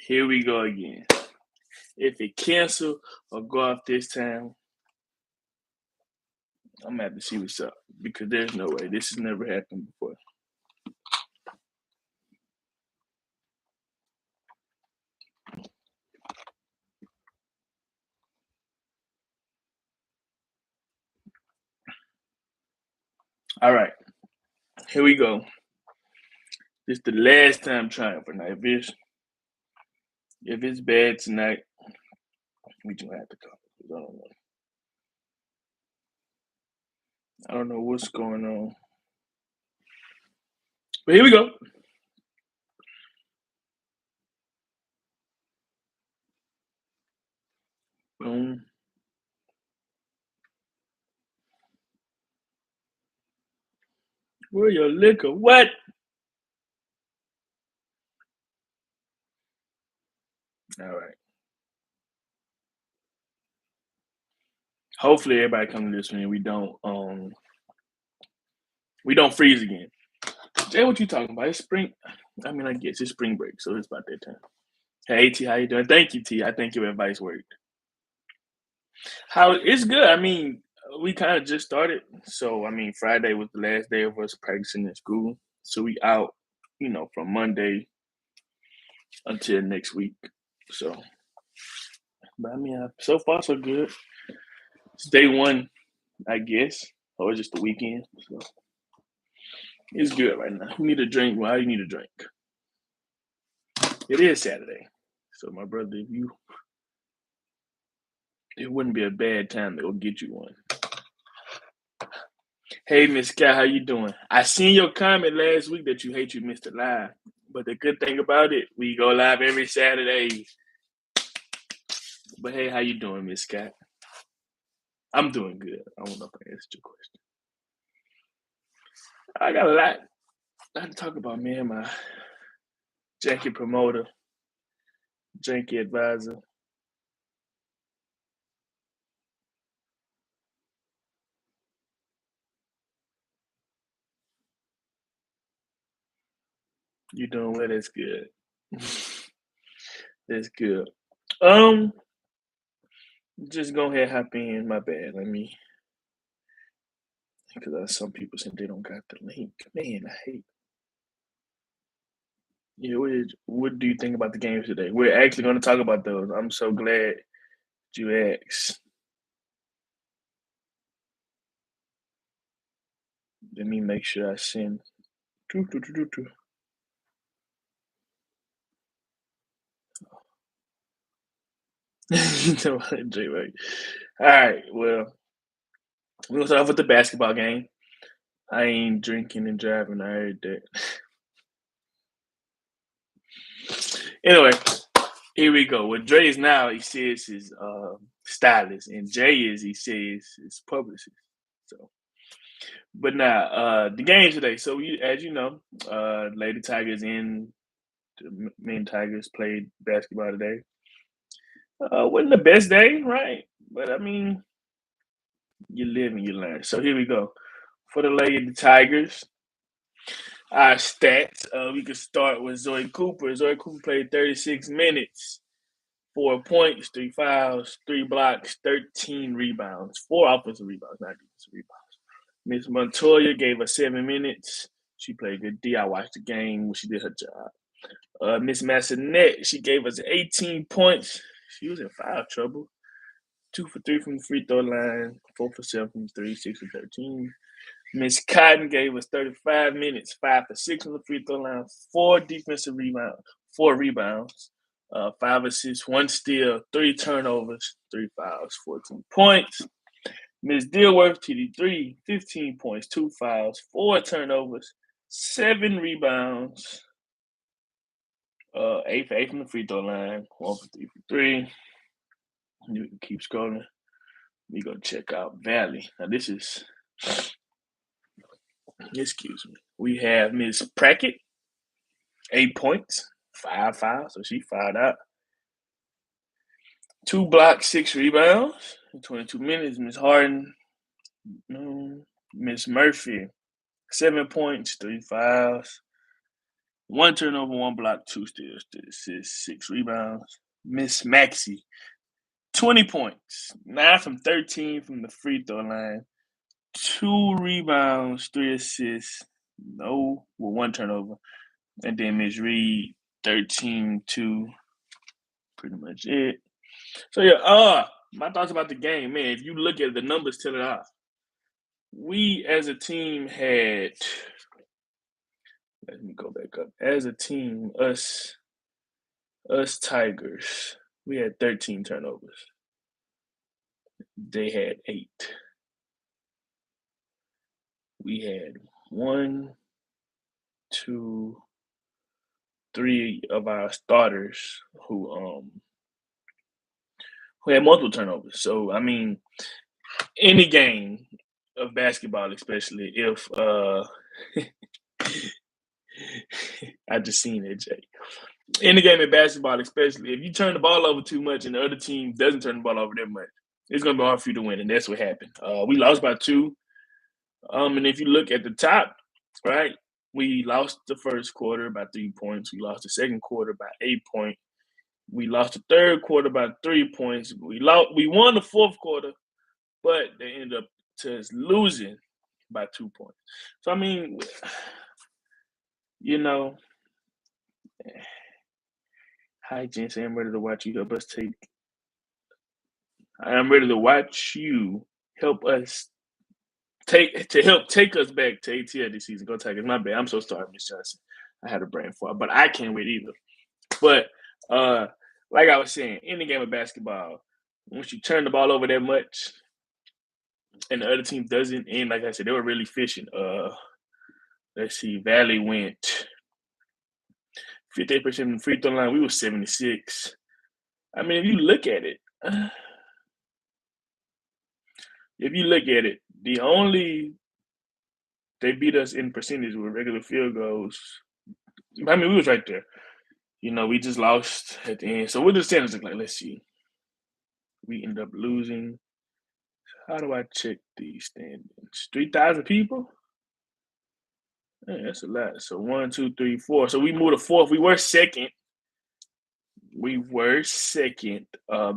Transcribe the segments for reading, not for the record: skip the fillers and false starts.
Here we go again. If it cancel or go off this time, I'm gonna have to see what's up because there's no way this has never happened before. All right, here we go. This is the last time trying for night. If it's bad tonight, we just have to talk. I don't know. I don't know what's going on. But here we go. Boom. Where your liquor? What? All right. Hopefully everybody come to this one and we don't freeze again. Jay, what you talking about? It's spring. I mean, I guess it's spring break, so it's about that time. Hey T, how you doing? Thank you, T. I think your advice worked. How it's good. I mean, we kind of just started, so I mean, Friday was the last day of us practicing in school. So we out, from Monday until next week. So, but I mean, so far so good. It's day one, I guess, or just the weekend. So it's good right now. We need a drink. Well, you need a drink. It is Saturday, so my brother, it wouldn't be a bad time to go get you one. Hey, Miss Scott, how you doing? I seen your comment last week that you hate you missed it live. But the good thing about it, we go live every Saturday. But hey, how you doing, Miss Scott? I'm doing good. I don't know if I answered your question. I got a lot to talk about, man. My janky promoter, janky advisor. You doing well? That's good. That's good. Just go ahead, hop in. My bad. Let me, because some people said they don't got the link. Man, I hate. Yeah, what do you think about the games today? We're actually going to talk about those. I'm so glad you asked. Let me make sure I send. Doo, doo, doo, doo, doo. J-Way. All right, well, we're going to start off with the basketball game. I ain't drinking and driving. I heard that. Anyway, here we go. What Dre is now, he says his stylist, and Jay he says his publicist. So, but now the game today. So, as you know, Lady Tigers and the men Tigers played basketball today. Wasn't the best day, right? But I mean, you live and you learn. So here we go. For the Lady Tigers, our stats. We can start with Zoe Cooper. Zoe Cooper played 36 minutes, 4 points, 3 fouls, 3 blocks, 13 rebounds, 4 offensive rebounds, not defensive rebounds. Miss Montoya gave her 7 minutes. She played good D. I watched the game. She did her job. Miss Massanet, she gave us 18 points. She was in foul trouble. 2 for 3 from the free throw line, 4 for 7 from 3, 6 for 13. Miss Cotton gave us 35 minutes, 5 for 6 from the free throw line, 4 rebounds, 5 assists, 1 steal, 3 turnovers, 3 fouls, 14 points. Miss Dilworth, TD3, 15 points, 2 fouls, 4 turnovers, 7 rebounds, 8 for 8 from the free throw line, 1 for 3 for 3. You can keep scrolling. We go check out Valley. Now this is, excuse me. We have Miss Prackett, 8 points, 5 fouls, so she fouled out. 2 blocks, 6 rebounds, 22 minutes. Miss Harden, Miss Murphy, 7 points, 3 fouls, 1 turnover, 1 block, 2 steals, 3 assists, 6 rebounds. Miss Maxey, 20 points, 9 from 13 from the free throw line, 2 rebounds, 3 assists, 1 turnover. And then Miss Reed, 13, 2. Pretty much it. So yeah, my thoughts about the game, man. If you look at the numbers, tell it off. We as a team had. Let me go back up. As a team, us Tigers, we had 13 turnovers. They had 8. We had 1, 2, 3 of our starters who had multiple turnovers. So I mean, any game of basketball, especially if I just seen it, Jay. Any game of basketball, especially if you turn the ball over too much and the other team doesn't turn the ball over that much, it's gonna be hard for you to win, and that's what happened. We lost by 2. And if you look at the top, right, we lost the first quarter by 3 points. We lost the second quarter by 8 points. We lost the third quarter by 3 points. We won the fourth quarter, but they ended up just losing by 2 points. So I mean, hi Jensen, I'm ready to watch you help us take. I'm ready to watch you help us take us back to ATL this season. Go Tigers. My bad. I'm so sorry, Miss Johnson. I had a brain fart, but I can't wait either. But like I was saying, in the game of basketball, once you turn the ball over that much and the other team doesn't, and like I said, they were really fishing. Let's see, Valley went 58% from the free throw line. We were 76. I mean, if you look at it, they beat us in percentage with regular field goals. I mean, we was right there. We just lost at the end. So what the standings look like? Let's see. We ended up losing. How do I check these standings? 3,000 people? Man, that's a lot. So 1, 2, 3, 4. So we moved to 4th. We were second.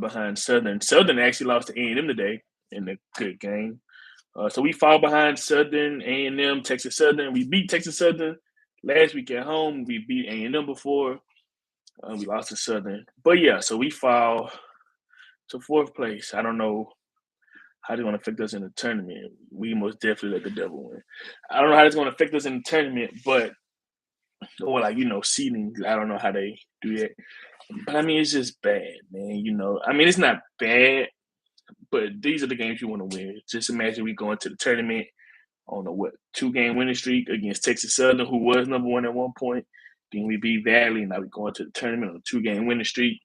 Behind Southern. Southern actually lost to A&M today in a good game. So we fall behind Southern, A&M, Texas Southern. We beat Texas Southern last week at home. We beat A&M before. We lost to Southern. But yeah, so we fall to 4th place. I don't know how they're going to affect us in the tournament. We most definitely let the devil win. I don't know how it's going to affect us in the tournament, but seeding. I don't know how they do that. But I mean, it's just bad, man. I mean, it's not bad, but these are the games you want to win. Just imagine we go into the tournament on a 2-game winning streak against Texas Southern, who was number 1 at one point. Then we beat Valley, now we go into the tournament on a 2-game winning streak.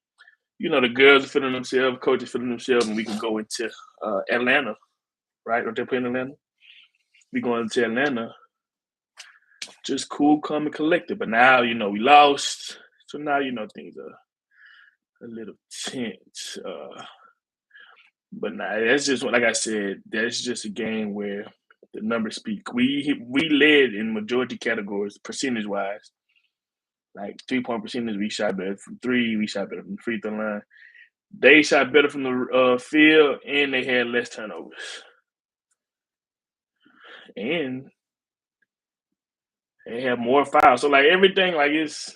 The girls are feeling themselves, coaches feeling themselves, and we can go into Atlanta, right? Or they're playing Atlanta. We go into Atlanta, just cool, calm, and collected. But now, we lost. So now, things are a little tense. But nah, that's just like I said. That's just a game where the numbers speak. We led in majority categories, percentage wise. Like 3-point percentage, we shot better from 3. We shot better from the free throw line. They shot better from the field, and they had less turnovers. And they have more fouls. So like everything, like it's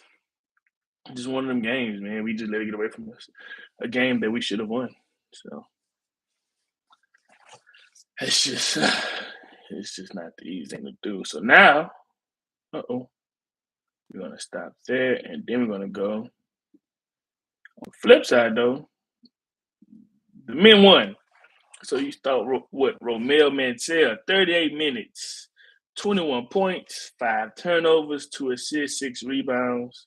just one of them games, man. We just let it get away from us. A game that we should have won. So it's just not the easy thing to do. So now, we're gonna stop there, and then we're gonna go. On the flip side, though, the men won. So you start Romel Mansell, 38 minutes, 21 points, 5 turnovers, 2 assists, 6 rebounds,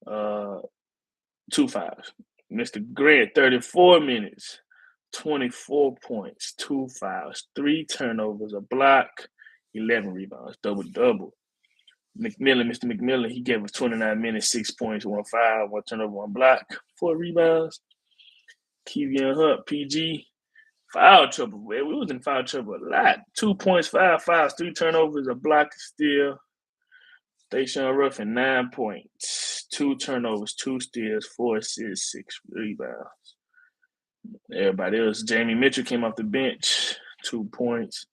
2 fouls. Mr. Grant, 34 minutes, 24 points, 2 fouls, 3 turnovers, a block, 11 rebounds, double-double. Mr. McMillan, he gave us 29 minutes, 6 points, 1 foul, 1 turnover, 1 block, 4 rebounds. Kevion Hunt, PG, foul trouble. We was in foul trouble a lot. 2 points, 5 fouls, 3 turnovers, a block, steal. Tayshaun Ruffin, 9 points, 2 turnovers, 2 steals, 4 assists, 6 rebounds. Everybody else, Jamie Mitchell came off the bench, 2 points,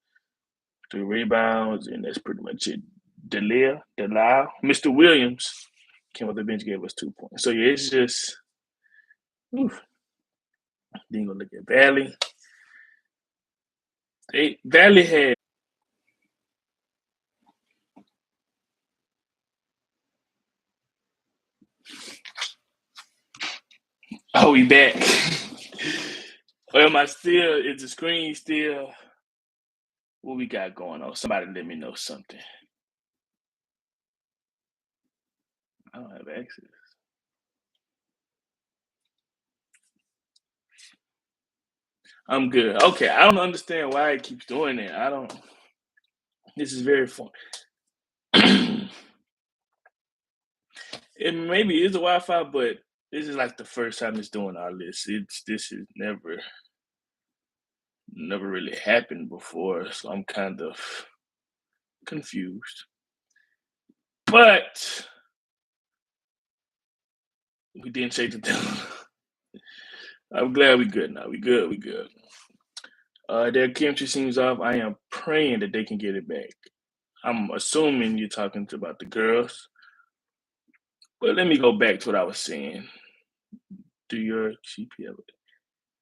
3 rebounds, and that's pretty much it. Delisle, Mr. Williams came off the bench, gave us 2 points. So yeah, it's just, oof. Then go look at Valley. Valley had. Oh, we back. Or am I still? Is the screen still? What we got going on? Somebody let me know something. I don't have access. I'm good. Okay, I don't understand why it keeps doing it. I don't. This is very fun. It maybe is the Wi-Fi, but this is like the first time it's doing all this. This has never really happened before, so I'm kind of confused. But we didn't shake the down. I'm glad we good now. We good. Their chemistry seems off. I am praying that they can get it back. I'm assuming you're talking about the girls. But let me go back to what I was saying. Do your GPL.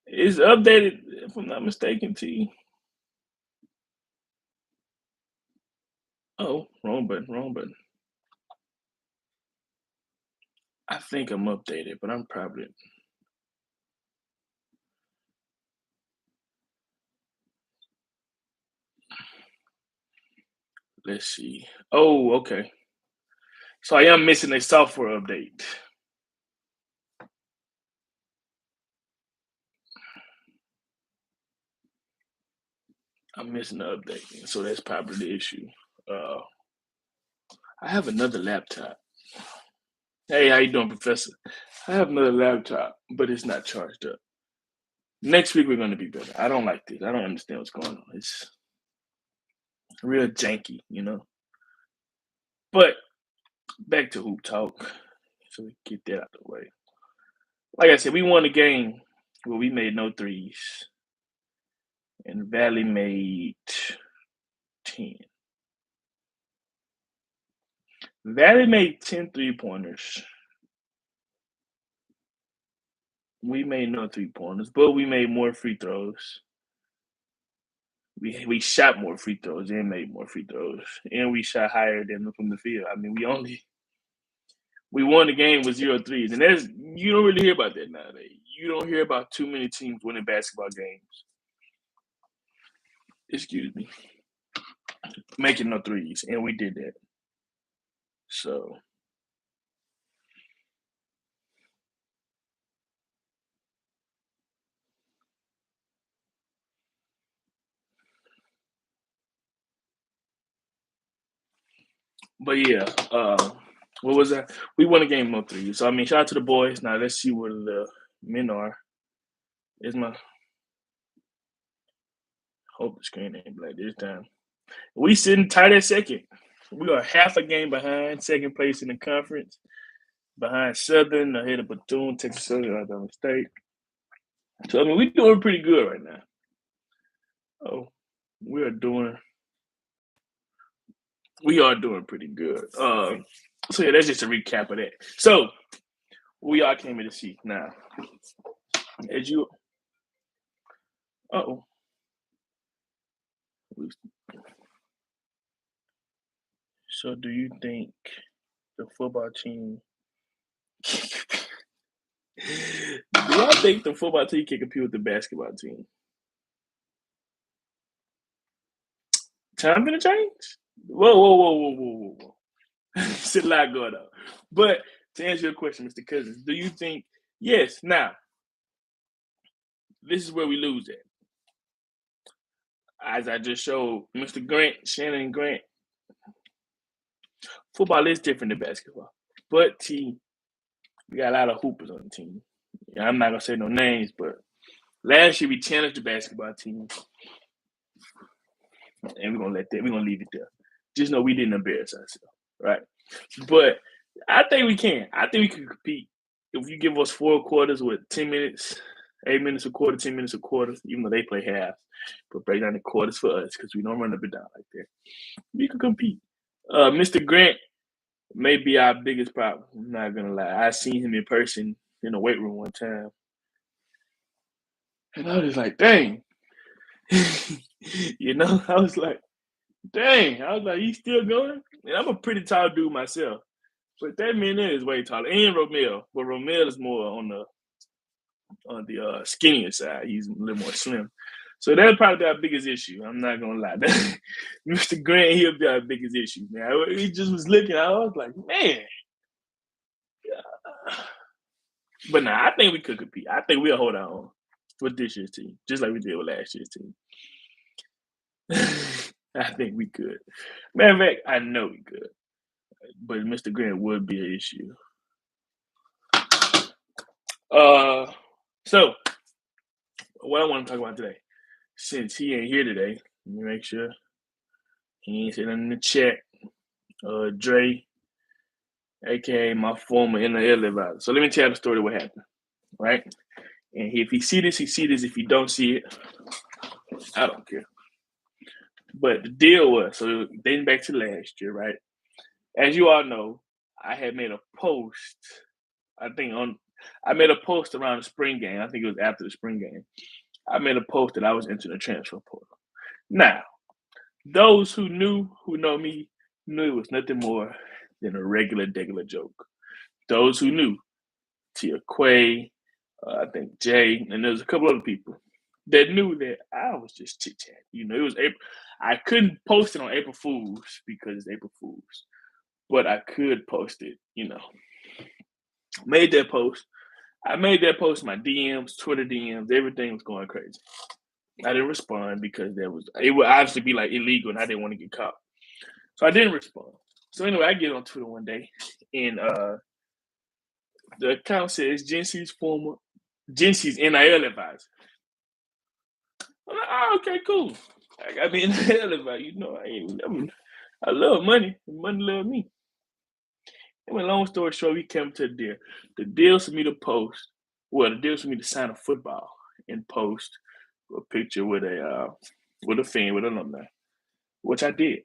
It's updated, if I'm not mistaken, T. Oh, wrong button. I think I'm updated, but I'm probably. Let's see. Oh, okay. So I am missing a software update. I'm missing the update, so that's probably the issue. I have another laptop. Hey, how you doing, Professor? I have another laptop, but it's not charged up. Next week we're going to be better. I don't like this. I don't understand what's going on. It's real janky, you know. But back to hoop talk, so we get that out of the way. Like I said, we won the game where we made no threes, and Valley made 10. Valley made 10 3-pointers. We made no 3-pointers, but we made more free throws. We shot more free throws and made more free throws, and we shot higher than them from the field. I mean, we won the game with 0 threes, and there's you don't really hear about that nowadays. You don't hear about too many teams winning basketball games. Excuse me, making no threes, and we did that. So, but yeah, what was that? We won a game no threes. So I mean, shout out to the boys. Now let's see where the men are. Is my hope the screen ain't black this time. We sitting tight at second. We are half a game behind, second place in the conference, behind Southern, ahead of Bethune, Texas Southern, Alabama State. So I mean, we're doing pretty good right now. Oh, we are doing pretty good. So yeah, that's just a recap of that. So we all came in to see now. As you, oh, so do you think the football team? Do I think the football team can compete with the basketball team? Time gonna change? Whoa. It's a lot going on. But to answer your question, Mr. Cousins, do you think yes? Now, this is where we lose at. As I just showed Mr. Grant, Shannon Grant, football is different than basketball. But we got a lot of hoopers on the team. I'm not gonna say no names, but last year we challenged the basketball team. And we're gonna leave it there. Just know we didn't embarrass ourselves, right? But I think we can. I think we can compete if you give us 4 quarters with 10 minutes, 8 minutes a quarter, 10 minutes a quarter. Even though they play half, but break down the quarters for us because we don't run up and down like that. We can compete. Mr. Grant may be our biggest problem. I'm not gonna lie. I seen him in person in the weight room one time, and I was like, "Dang," I was like, "Dang," I was like, "He's still going?" And I'm a pretty tall dude myself, but that man there is way taller. And Romel, but Romel is more on the skinnier side. He's a little more slim. So that's probably our biggest issue. I'm not gonna lie. Mr. Grant, he'll be our biggest issue, man. He just was looking. I was like, man. But nah, I think we could compete. I think we'll hold our own with this year's team, just like we did with last year's team. I think we could. Matter of fact, I know we could. But Mr. Grant would be an issue. So what I want to talk about today, since he ain't here today, let me make sure he ain't sitting in the chat. Dre, aka my former NIL advisor. So let me tell you the story of what happened, right? And if he see this, he see this. If he don't see it, I don't care. But the deal was, so dating back to last year, right? As you all know, I had made a post. I made a post around the spring game. I think it was after the spring game. I made a post that I was entering the transfer portal. Now, those who know me, knew it was nothing more than a regular joke. Those who knew, Tia Quay, I think Jay, and there's a couple other people that knew that I was just chit chat. It was April. I couldn't post it on April Fools because it's April Fools, but I could post it. Made that post. I made that post in my DMs, Twitter DMs. Everything was going crazy. I didn't respond because it would obviously be like illegal, and I didn't want to get caught. So I didn't respond. So anyway, I get on Twitter one day, and the account says Jency's NIL advisor. I'm like, oh, okay, cool. I got me NIL advisor. I love money. Money love me. Anyway, long story short, we came to the deal. The deal's for me to post. Well, the deal's for me to sign a football and post a picture with a fan, with an alumni, which I did.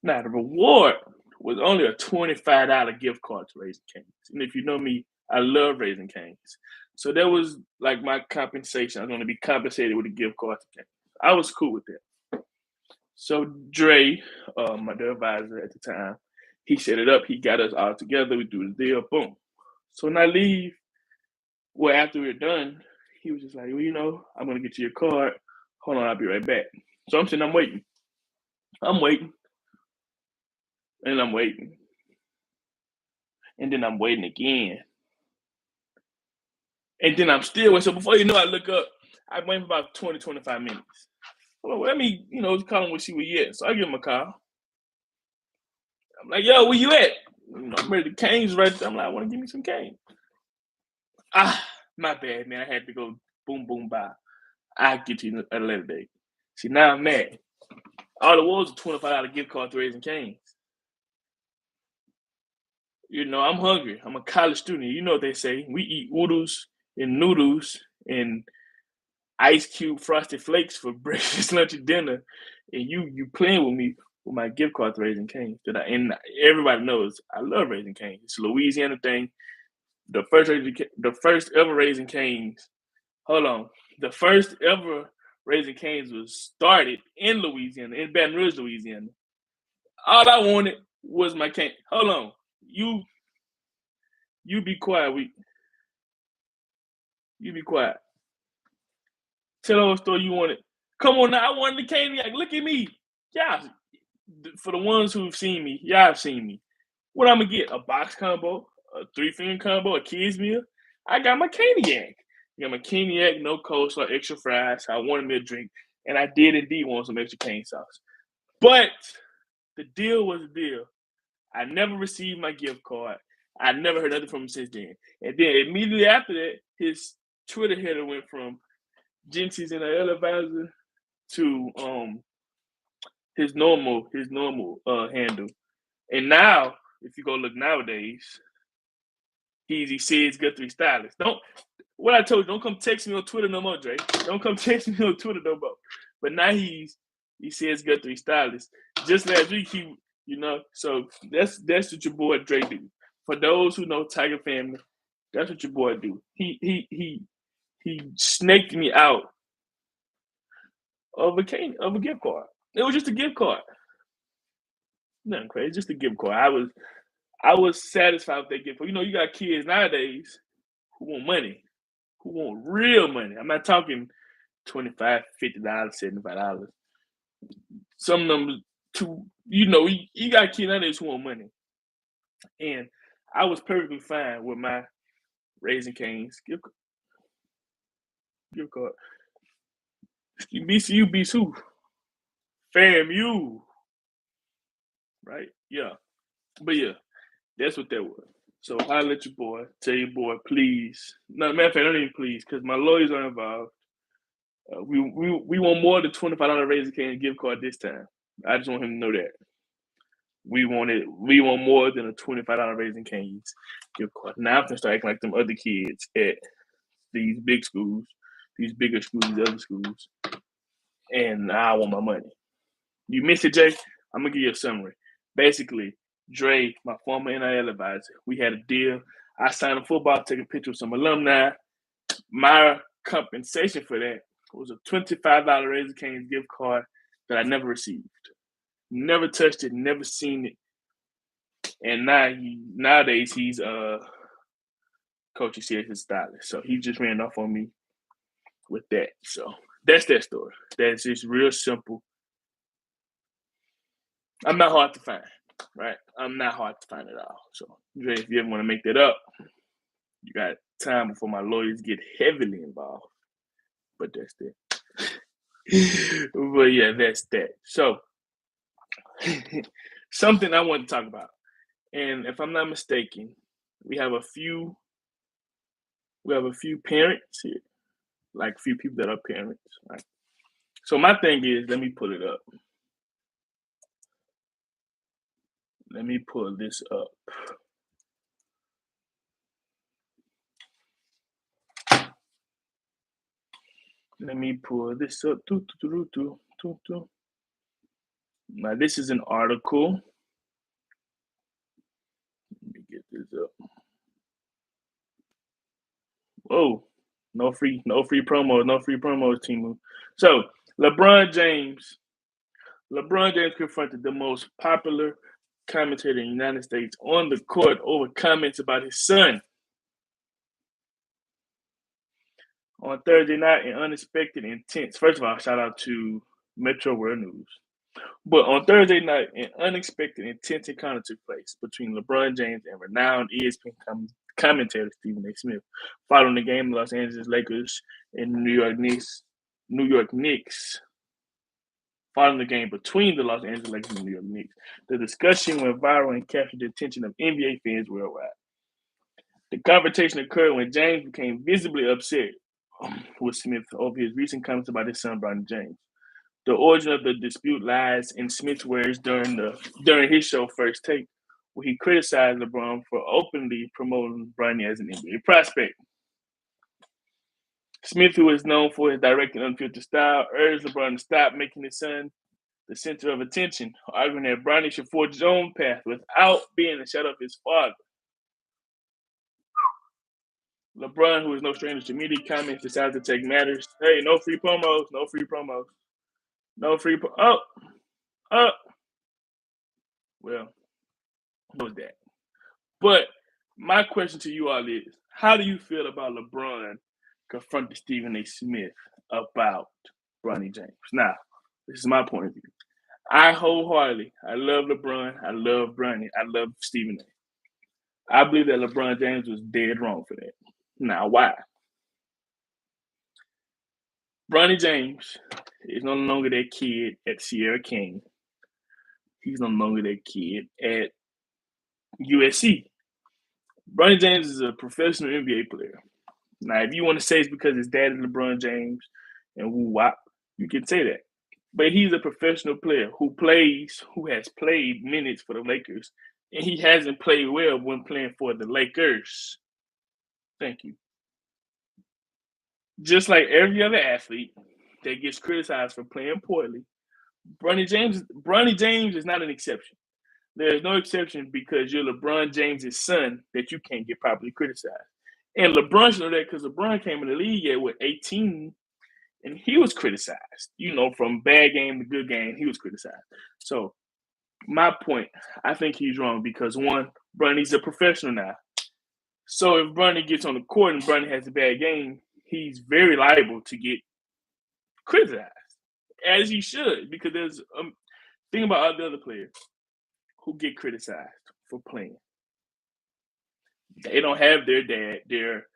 Now, the reward was only a $25 gift card to Raising Cane's. And if you know me, I love Raising Cane's. So that was like my compensation. I was going to be compensated with a gift card to Cane's. I was cool with that. So Dre, my advisor at the time, he set it up. He got us all together. We do the deal. Boom. So when I leave, after we were done, he was just like, well, I'm going to get you your card. Hold on, I'll be right back. So I'm sitting, I'm waiting. And I'm waiting. And then I'm waiting again. And then I'm still waiting. So before you know, I look up. I wait for about 20, 25 minutes. Well, let me, call him and see where he at. So I give him a call. I'm like, yo, where you at? I'm ready to Cane's right there. I'm like, I want to give me some Cane's. My bad, man. I had to go boom, boom, bye. I'll get you at a later date. See, now I'm mad. All it was a $25 gift card to Raising Cane's. I'm hungry. I'm a college student. You know what they say. We eat oodles and noodles and ice cube frosted flakes for breakfast, lunch, and dinner. And you playing with me with my gift card to Raising Cane's. And everybody knows I love Raising Cane's. It's a Louisiana thing. The first ever Raising Cane's. Hold on. The first ever Raising Cane's was started in Louisiana, in Baton Rouge, Louisiana. All I wanted was my cane. Hold on. You be quiet. You be quiet. Tell us story you wanted. Come on now. I wanted the Caniac. Look at me. Yeah. For the ones who've seen me, y'all have seen me. What I'm going to get? A box combo, a 3-finger combo, a kids meal? I got my Caniac. I got my Caniac, no coleslaw, extra fries. I wanted me a drink. And I did indeed want some extra cane sauce. But the deal was the deal. I never received my gift card. I never heard nothing from him since then. And then immediately after that, his Twitter header went from Jency's NIL advisor to his normal handle. And now if you go look nowadays, he says Guthrie stylist. What I told you, don't come text me on Twitter no more, Dre. Don't come text me on Twitter no more. But now he says Guthrie stylist. Just last week so that's what your boy Dre do. For those who know Tiger family, that's what your boy do. He snaked me out of a gift card. It was just a gift card. Nothing crazy, just a gift card. I was satisfied with that gift card. You got kids nowadays who want money, who want real money. I'm not talking $25, $50, $75. Some of them you got kids nowadays who want money. And I was perfectly fine with my Raising Cane's gift card. BCU beats who? FAMU. Right? Yeah. But yeah, that's what that was. So I let your boy tell your boy, please. No, matter of fact, don't even please, because my lawyers are involved. We want more than $25 Raising Cane's gift card this time. I just want him to know that. We want more than a $25 Raising Cane's gift card. Now I'm gonna start acting like them other kids at these big schools, these bigger schools, these other schools. And I want my money. You missed it, Jay? I'm gonna give you a summary. Basically, Dre, my former NIL advisor, we had a deal. I signed a football, take a picture with some alumni. My compensation for that was a $25 Raising Cane's gift card that I never received. Never touched it, never seen it. And nowadays he's Coach his stylist. So he just ran off on me with that. So that's that story. That's just real simple. I'm not hard to find, right? I'm not hard to find at all. So Dre, if you ever want to make that up, you got time before my lawyers get heavily involved. But that's that. But yeah, that's that. So something I want to talk about. And if I'm not mistaken, we have a few parents here, like a few people that are parents, right? So my thing is, let me pull it up. Let me pull this up. Let me pull this up. Now, this is an article. Let me get this up. Oh, no free promos, Timu. So, LeBron James confronted the most popular commentator in the United States on the court over comments about his son. On Thursday night, an unexpected intense. First of all, shout out to Metro World News. But on Thursday night, an unexpected intense encounter took place between LeBron James and renowned ESPN commentator Stephen A. Smith following the game of Los Angeles Lakers and New York Knicks. Following the game between the Los Angeles Lakers and New York Knicks, the discussion went viral and captured the attention of NBA fans worldwide. The confrontation occurred when James became visibly upset with Smith over his recent comments about his son, Bronny James. The origin of the dispute lies in Smith's words during his show First Take, where he criticized LeBron for openly promoting Bronny as an NBA prospect. Smith, who is known for his direct and unfiltered style, urged LeBron to stop making his son the center of attention, arguing that Bronny should forge his own path without being the shadow of his father. LeBron, who is no stranger to media comments, decided to take matters. Hey, no free promos. Well, what was that? But my question to you all is, how do you feel about LeBron confronting Stephen A. Smith about Bronny James? Now, this is my point of view. I love LeBron, I love Bronny, I love Stephen A. I believe that LeBron James was dead wrong for that. Now, why? Bronny James is no longer that kid at Sierra King. He's no longer that kid at USC. Bronny James is a professional NBA player. Now, if you want to say it's because his dad is LeBron James and woo-wop, you can say that. But he's a professional player who has played minutes for the Lakers and he hasn't played well when playing for the Lakers. Thank you. Just like every other athlete that gets criticized for playing poorly, Bronny James is not an exception. There's no exception because you're LeBron James' son that you can't get properly criticized. And LeBron should know that because LeBron came in the league at 18, and he was criticized. From bad game to good game, he was criticized. So my point, I think he's wrong because one, Bronny's a professional now. So if Bronny gets on the court and Bronny has a bad game, he's very liable to get criticized, as he should, because there's think about all the other players who get criticized for playing. They don't have their dad, their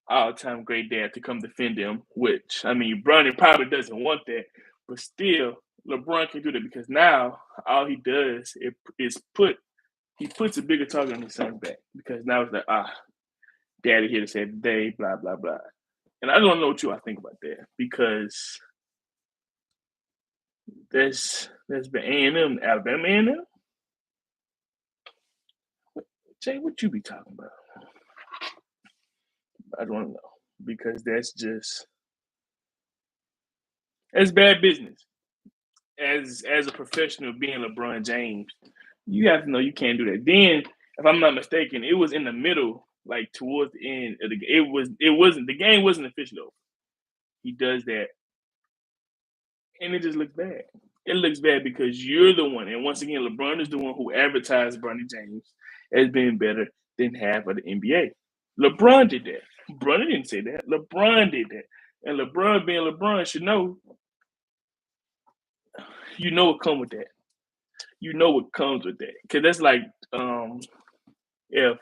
all-time great dad, to come defend them. Which Bronny probably doesn't want that, but still, LeBron can do that because now all he does is puts a bigger target on his son's back because now it's like daddy here to save the day, blah blah blah. And I don't know what I think about that because there's been A&M, Alabama A&M. Jay, what you be talking about? I don't know because that's bad business. As a professional being LeBron James, you have to know you can't do that. Then, if I'm not mistaken, it was in the middle, like towards the end of the game. The game wasn't official over. He does that, and it just looks bad. It looks bad because you're the one, and once again, LeBron is the one who advertised Bronny James as being better than half of the NBA. LeBron did that. Bronny didn't say that. LeBron did that. And LeBron being LeBron should know, what comes with that. You know what comes with that. Because that's like if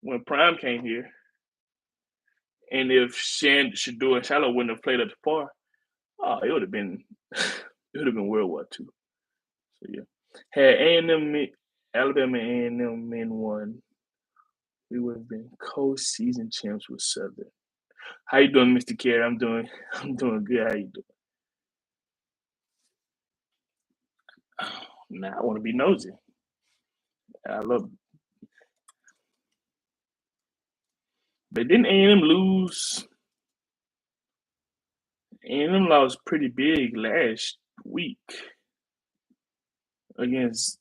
when Prime came here, and if Shador and Shallow wouldn't have played up to par, it would have been World War II. So yeah. Had A&M Alabama A&M men won, we would have been co-season champs with Southern. How you doing, Mr. Carey? I'm doing good. How you doing? Nah, I want to be nosy. I love it. But didn't A&M lose? A&M lost pretty big last week against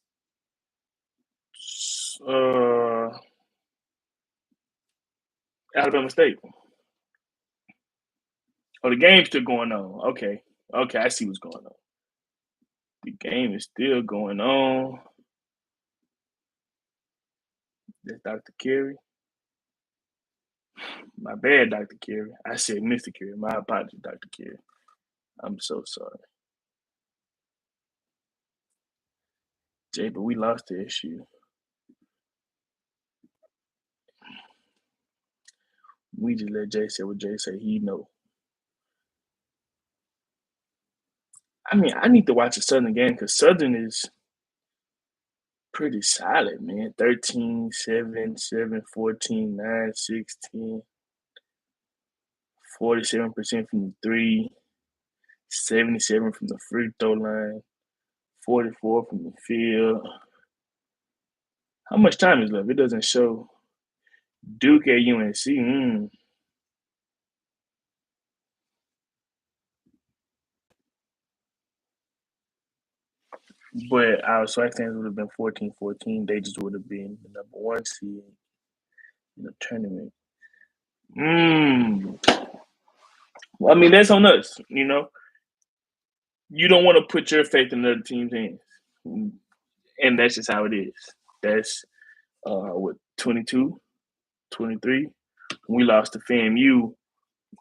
Alabama State. Oh, the game's still going on. Okay, I see what's going on. The game is still going on. That's Dr. Carey. My bad, Dr. Carey. I said Mr. Carey. My apologies, Dr. Carey. I'm so sorry. Jay, but we lost the issue. We just let Jay say what Jay say. He know. I need to watch a Southern game because Southern is pretty solid, man. 13, 7, 7, 14, 9, 16, 47% from the three, 77 from the free throw line, 44 from the field. How much time is left? It doesn't show. Duke at UNC. But our swag stands would have been 14-14. They just would have been the number one seed in the tournament. Well, that's on us, You don't want to put your faith in other team's hands. And that's just how it is. That's 22, 23. When we lost to FAMU,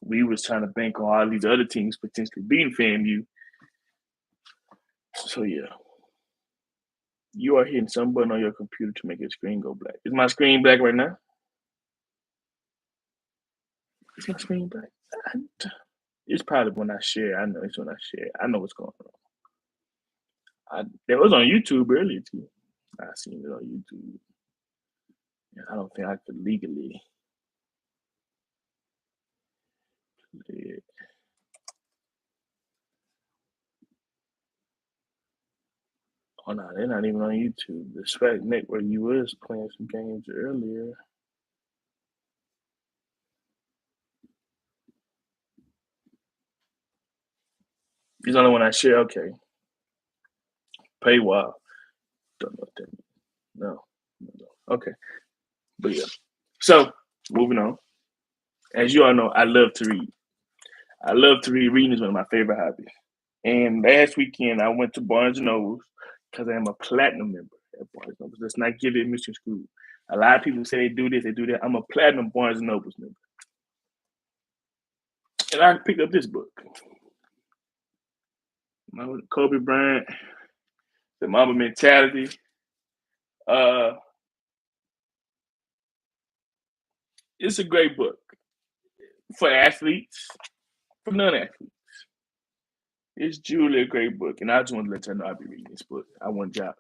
we was trying to bank on all these other teams potentially beating FAMU. So yeah. You are hitting some button on your computer to make your screen go black. Is my screen black right now? Is my screen black? It's probably when I share. I know it's when I share. I know what's going on. That was on YouTube earlier too. I seen it on YouTube. I don't think I could legally play it. Oh no, they're not even on YouTube. The SWAC Network was playing some games earlier. He's the only one I share. Okay. Paywall. Don't know what that means. No. Okay. But yeah. So moving on. As you all know, I love to read. I love to read. Reading is one of my favorite hobbies. And last weekend I went to Barnes and Noble because I am a platinum member at Barnes and Noble. Let's not give it mission school. A lot of people say they do this, they do that. I'm a platinum Barnes and Noble member. And I picked up this book. Kobe Bryant, The Mamba Mentality. It's a great book for athletes, for non-athletes. It's truly a great book, and I just want to let y'all know I'll be reading this book. I want y'all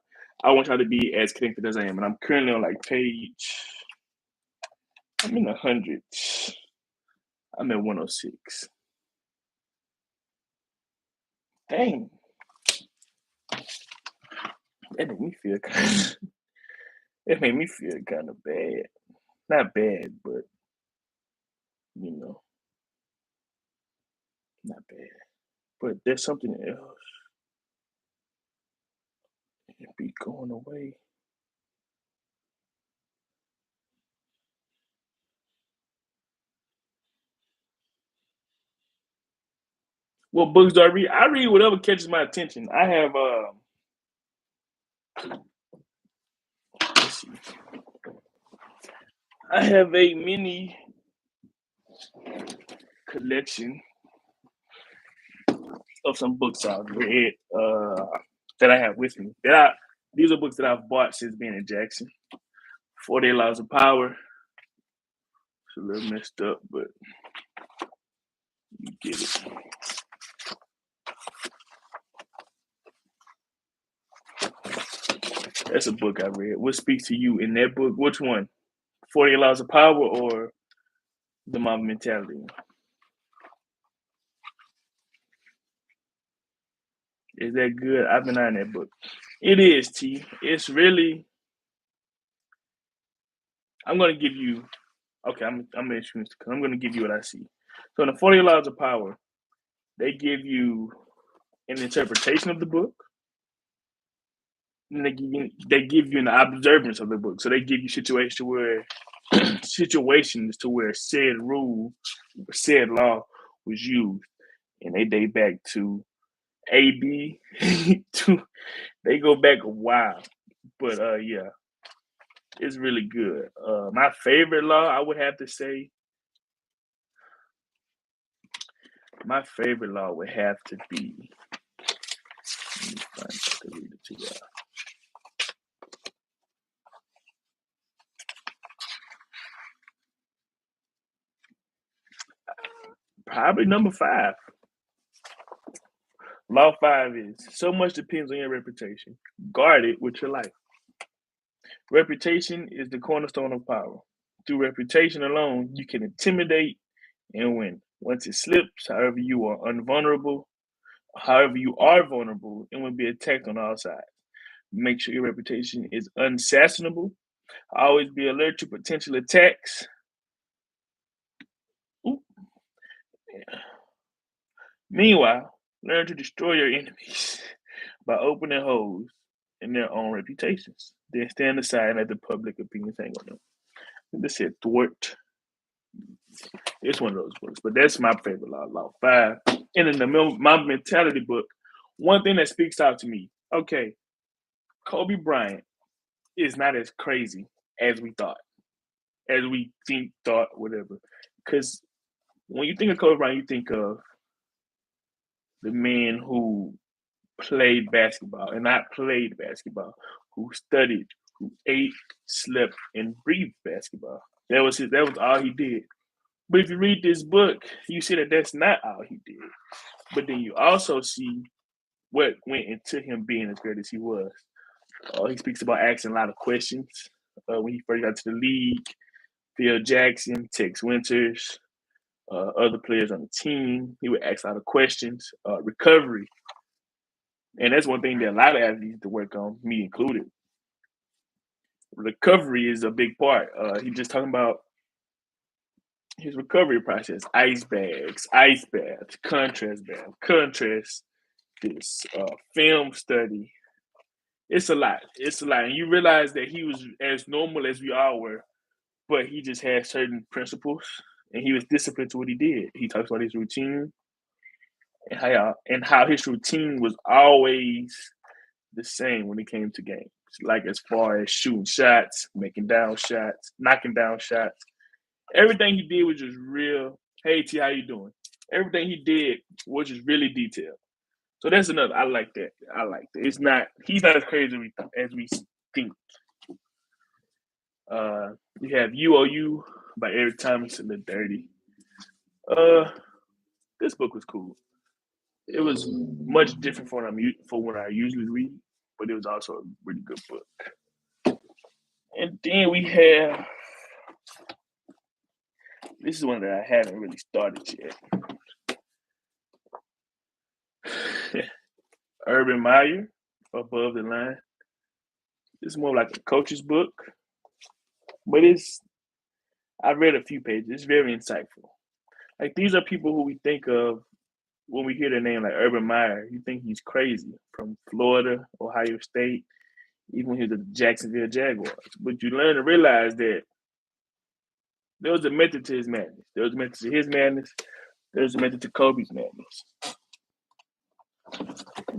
to be as connected as I am, and I'm currently on like page. I'm in the hundreds. I'm at 106. Dang, that made me feel kind. It made me feel kind of bad. Not bad, but you know, not bad. But there's something else. It be going away. What books do I read? I read whatever catches my attention. I have let's see. I have a mini collection of some books I've read that I have with me. These are books that I've bought since being in Jackson. 48 Laws of Power. It's a little messed up, but you get it. That's a book I read. What speaks to you in that book? Which one? 48 Laws of Power or The Mamba Mentality? Is that good? I've been on that book. It is, T. It's really. I'm gonna give you. Okay, I'm gonna introduce because I'm gonna give you what I see. So in the 48 Laws of Power, they give you an interpretation of the book, and they give you an observance of the book. So they give you situations to where said rule, said law was used, and they date back to AB. to They go back a while, but yeah, it's really good. My favorite law, I would have to say, my favorite law would have to be. Let me find to read it to y'all. Probably number 5. Law 5 is so much depends on your reputation. Guard it with your life. Reputation is the cornerstone of power. Through reputation alone, you can intimidate and win. Once it slips, however you are vulnerable and will be attacked on all sides. Make sure your reputation is unassassinable. Always be alert to potential attacks. Ooh, yeah. Meanwhile, learn to destroy your enemies by opening holes in their own reputations. Then stand aside and let the public opinion hang on them. This said thwart. It's one of those books, but that's my favorite law, Law 5. And in the My Mentality book, one thing that speaks out to me, okay, Kobe Bryant is not as crazy as we thought, whatever. Because when you think of Kobe Bryant, you think of the man who played basketball and not played basketball, who studied, who ate, slept, and breathed basketball. That was all he did. But if you read this book, you see that that's not all he did. But then you also see what went into him being as great as he was. He speaks about asking a lot of questions when he first got to the league. Phil Jackson, Tex Winters, other players on the team. He would ask a lot of questions. Recovery. And that's one thing that a lot of athletes need to work on, me included. Recovery is a big part. He just talking about his recovery process: ice bags, ice baths, contrast this, film study. It's a lot. It's a lot. And you realize that he was as normal as we all were, but he just had certain principles and he was disciplined to what he did. He talks about his routine and how his routine was always the same when it came to games. Like as far as shooting shots, making down shots, knocking down shots. Everything he did was just real. Hey T, how you doing? Everything he did was just really detailed. So that's another. I like that. I like that. It's not. He's not as crazy as we think. We have UOU by Eric Thomas and the Dirty. Uh, this book was cool. It was much different from what I usually read, but it was also a really good book. And then we have this is one that I haven't really started yet. Urban Meyer, Above the Line. It's more like a coach's book, but I read a few pages. It's very insightful. Like these are people who we think of when we hear the name like Urban Meyer. You think he's crazy from Florida, Ohio State, even when he was at the Jacksonville Jaguars. But you learn to realize that there was a method to his madness. There was a method to his madness. There was a method to Kobe's madness.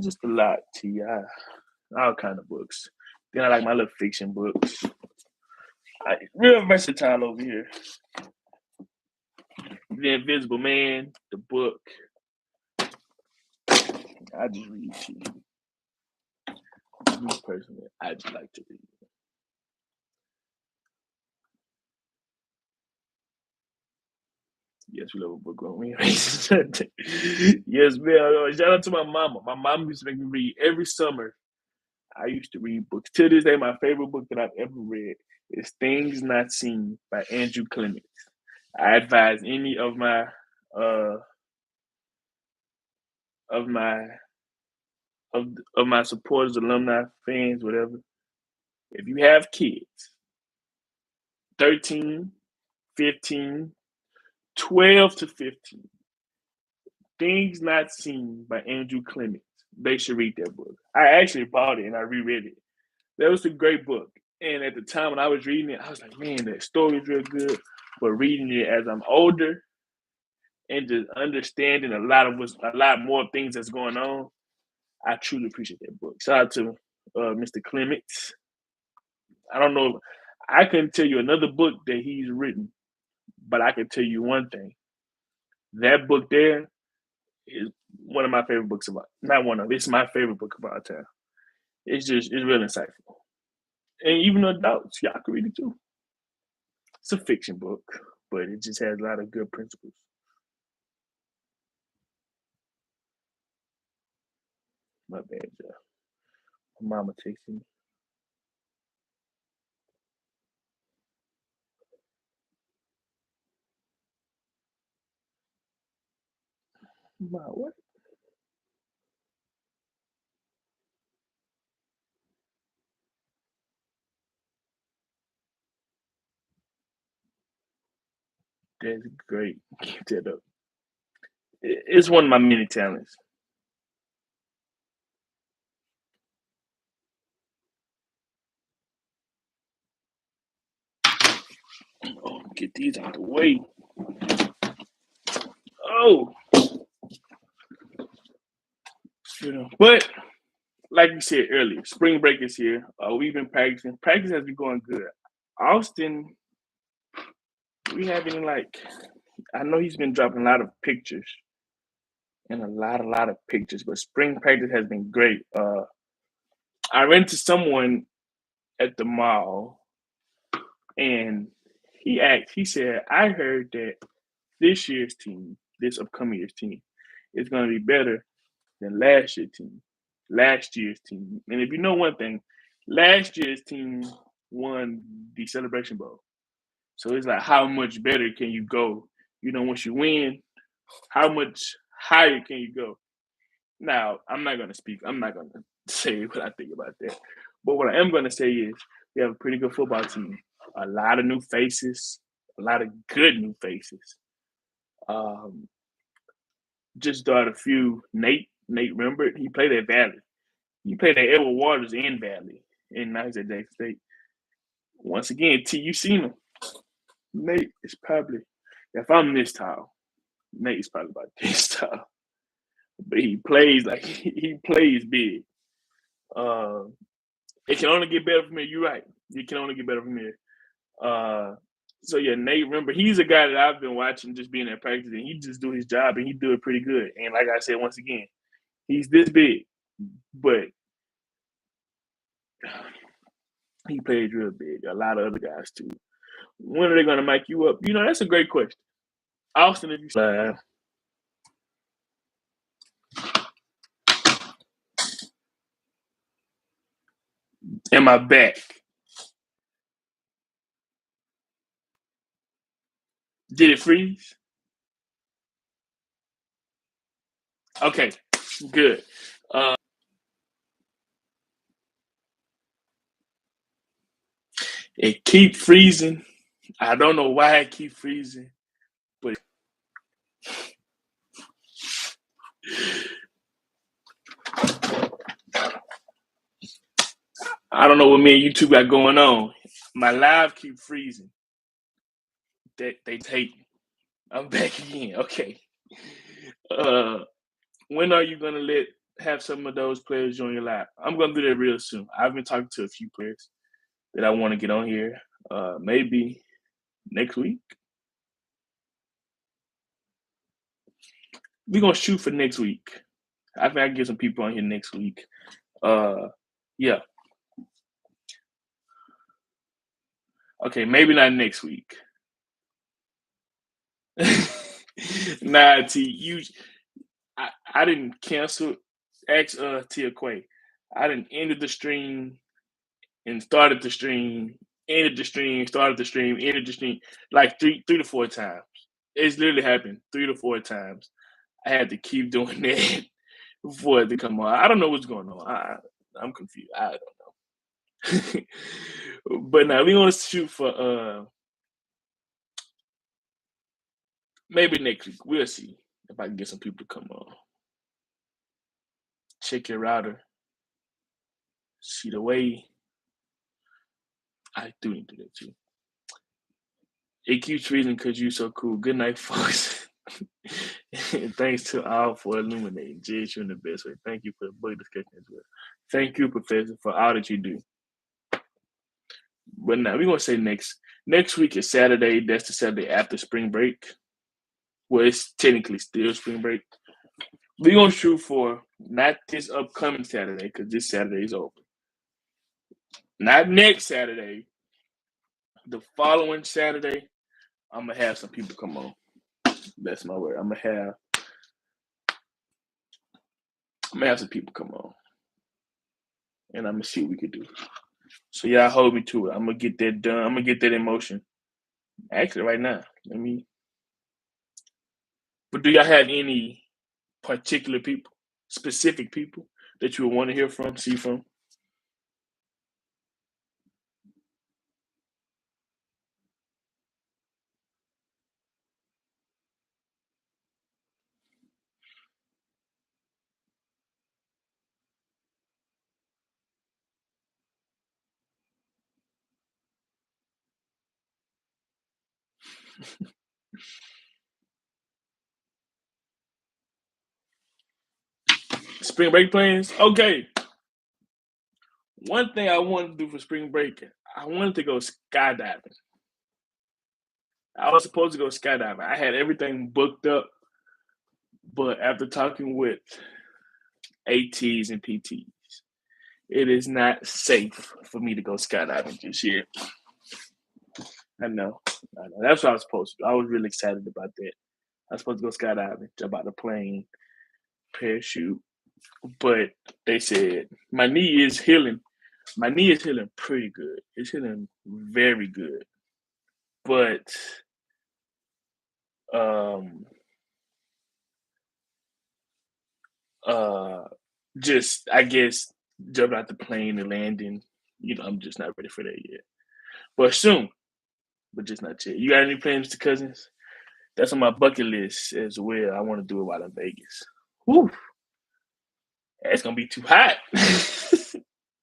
Just a lot, all kind of books. Then I like my little fiction books. Real versatile over here. The Invisible Man, the book. I just read to you. Me personally, I just like to read. Yes, we love a book when we Yes, man. Shout out to my mama. My mom used to make me read every summer. I used to read books. To this day, my favorite book that I've ever read is Things Not Seen by Andrew Clements. I advise any uh of my of my supporters, alumni, fans, whatever. If you have kids, 13, 15, 12 to 15, Things Not Seen by Andrew Clements. They should read that book. I actually bought it and I reread it. That was a great book. And at the time when I was reading it, I was like, man, that story's real good. But reading it as I'm older and just understanding a lot more things that's going on, I truly appreciate that book. Shout out to Mr. Clements. I don't know. I couldn't tell you another book that he's written, but I can tell you one thing. That book there is one of my favorite books about. Not one of. It's my favorite book about time. It's real insightful. And even adults, y'all can read it too. It's a fiction book, but it just has a lot of good principles. My bad, Jeff. My mama texting me. My what? That's great. Keep that up. It's one of my many talents. Oh, get these out the way. Oh, but like you said earlier, spring break is here. We've been practicing. Practice has been going good. Austin, we haven't like. I know he's been dropping a lot of pictures and a lot of pictures, but spring practice has been great. I ran into someone at the mall and he said, I heard that this upcoming year's team, is going to be better than last year's team. And if you know one thing, last year's team won the Celebration Bowl. So it's like, how much better can you go? Once you win, how much higher can you go? Now, I'm not gonna speak. I'm not gonna say what I think about that. But what I am gonna say is we have a pretty good football team. A lot of new faces, a lot of good new faces. Um, just thought a few. Nate Rembert, he played at Valley. He played at Edward Waters in Valley, and now he's at Jackson State. Once again, T, you seen him. Nate is probably, if I'm this tall, Nate is probably about this tall. But he plays like he plays big. Uh, it can only get better from here. You're right. It can only get better from here. Uh, so yeah, Nate, remember he's a guy that I've been watching just being at practice, and he just do his job and he do it pretty good. And like I said, once again, he's this big, but he plays real big. A lot of other guys too. When are they gonna mic you up? You know, that's a great question. Austin, if you am I back? Did it freeze? Okay, good. It keep freezing. I don't know why it keep freezing, but I don't know what me and you two got going on. My live keep freezing. They take me. I'm back again. Okay. Uh, when are you gonna have some of those players join your live? I'm gonna do that real soon. I've been talking to a few players that I want to get on here. Maybe next week. We're gonna shoot for next week. I think I can get some people on here next week. Yeah. Okay, maybe not next week. Nah, T, I didn't cancel. Ask Tia Quay. I didn't ended the stream and started the stream, ended the stream, started the stream, ended the stream, like three to four times. It's literally happened 3 to 4 times. I had to keep doing that for it to come on. I don't know what's going on. I'm confused. I don't know. But now we want to shoot for maybe next week. We'll see if I can get some people to come on. Check your router. See the way. I do need to do that too. It keeps freezing because you're so cool. Good night, folks. And thanks to all for illuminating. Jay, you're in the best way. Thank you for the book discussion as well. Thank you, Professor, for all that you do. But now we're gonna say next week is Saturday. That's the Saturday after spring break. Well, it's technically still spring break. We're gonna shoot for not this upcoming Saturday because this Saturday is over. Not next Saturday. The following Saturday, I'm gonna have some people come on. That's my word. I'm gonna have some people come on, and I'm gonna see what we can do. So y'all hold me to it. I'm gonna get that done. I'm gonna get that in motion. Actually, right now. Let me. But do y'all have any particular people, specific people that you would want to hear from, see from? Spring break plans? Okay. One thing I wanted to do for spring break, I wanted to go skydiving. I was supposed to go skydiving. I had everything booked up, but after talking with ATs and PTs, it is not safe for me to go skydiving this year. I know. That's what I was supposed to do. I was really excited about that. I was supposed to go skydiving, jump out the plane, parachute. But they said my knee is healing. My knee is healing pretty good. It's healing very good. But um Uh, just I guess jumping out the plane and landing. I'm just not ready for that yet. But soon, but just not yet. You got any plans, Mr. Cousins? That's on my bucket list as well. I want to do it while in Vegas. Whew, it's gonna be too hot.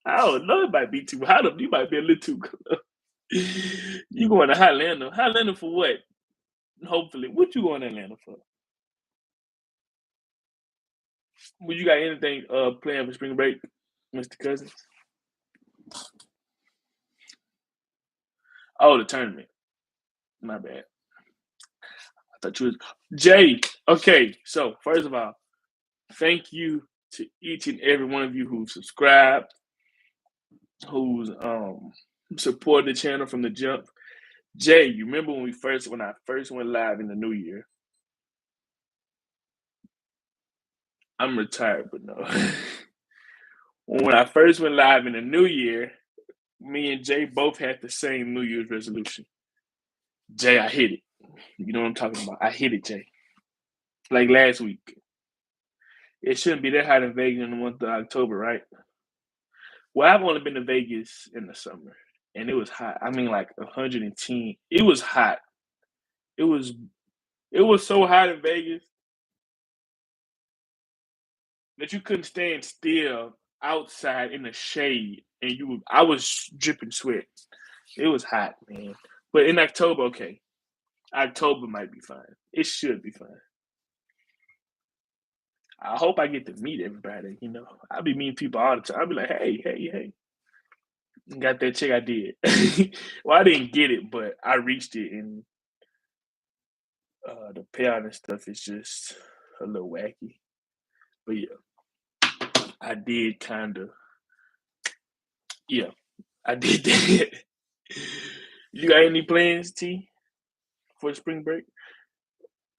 I don't know. It might be too hot. You might be a little too cold. You going to Atlanta? Atlanta for what? Hopefully, what you going to Atlanta for? Would you got anything planned for spring break, Mr. Cousins? Oh, the tournament. My bad. I thought you was Jay. Okay, so first of all, thank you to each and every one of you who subscribed, who's supported the channel from the jump. Jay, you remember when I first went live in the new year? I'm retired, but no. When I first went live in the new year, me and Jay both had the same New Year's resolution. Jay, I hit it. You know what I'm talking about? I hit it, Jay. Like last week. It shouldn't be that hot in Vegas in the month of October, right? Well, I've only been to Vegas in the summer, and it was hot. I mean, like 110. It was hot. It was it was so hot in Vegas that you couldn't stand still outside in the shade, and I was dripping sweat. It was hot, man. But in October, okay, October might be fine. It should be fine. I hope I get to meet everybody. I'll be meeting people all the time. I'll be like, hey, hey, hey. Got that chick I did. Well, I didn't get it, but I reached it, and the payout and stuff is just a little wacky. But yeah, I did kind of. Yeah, I did that. You got any plans, T, for spring break?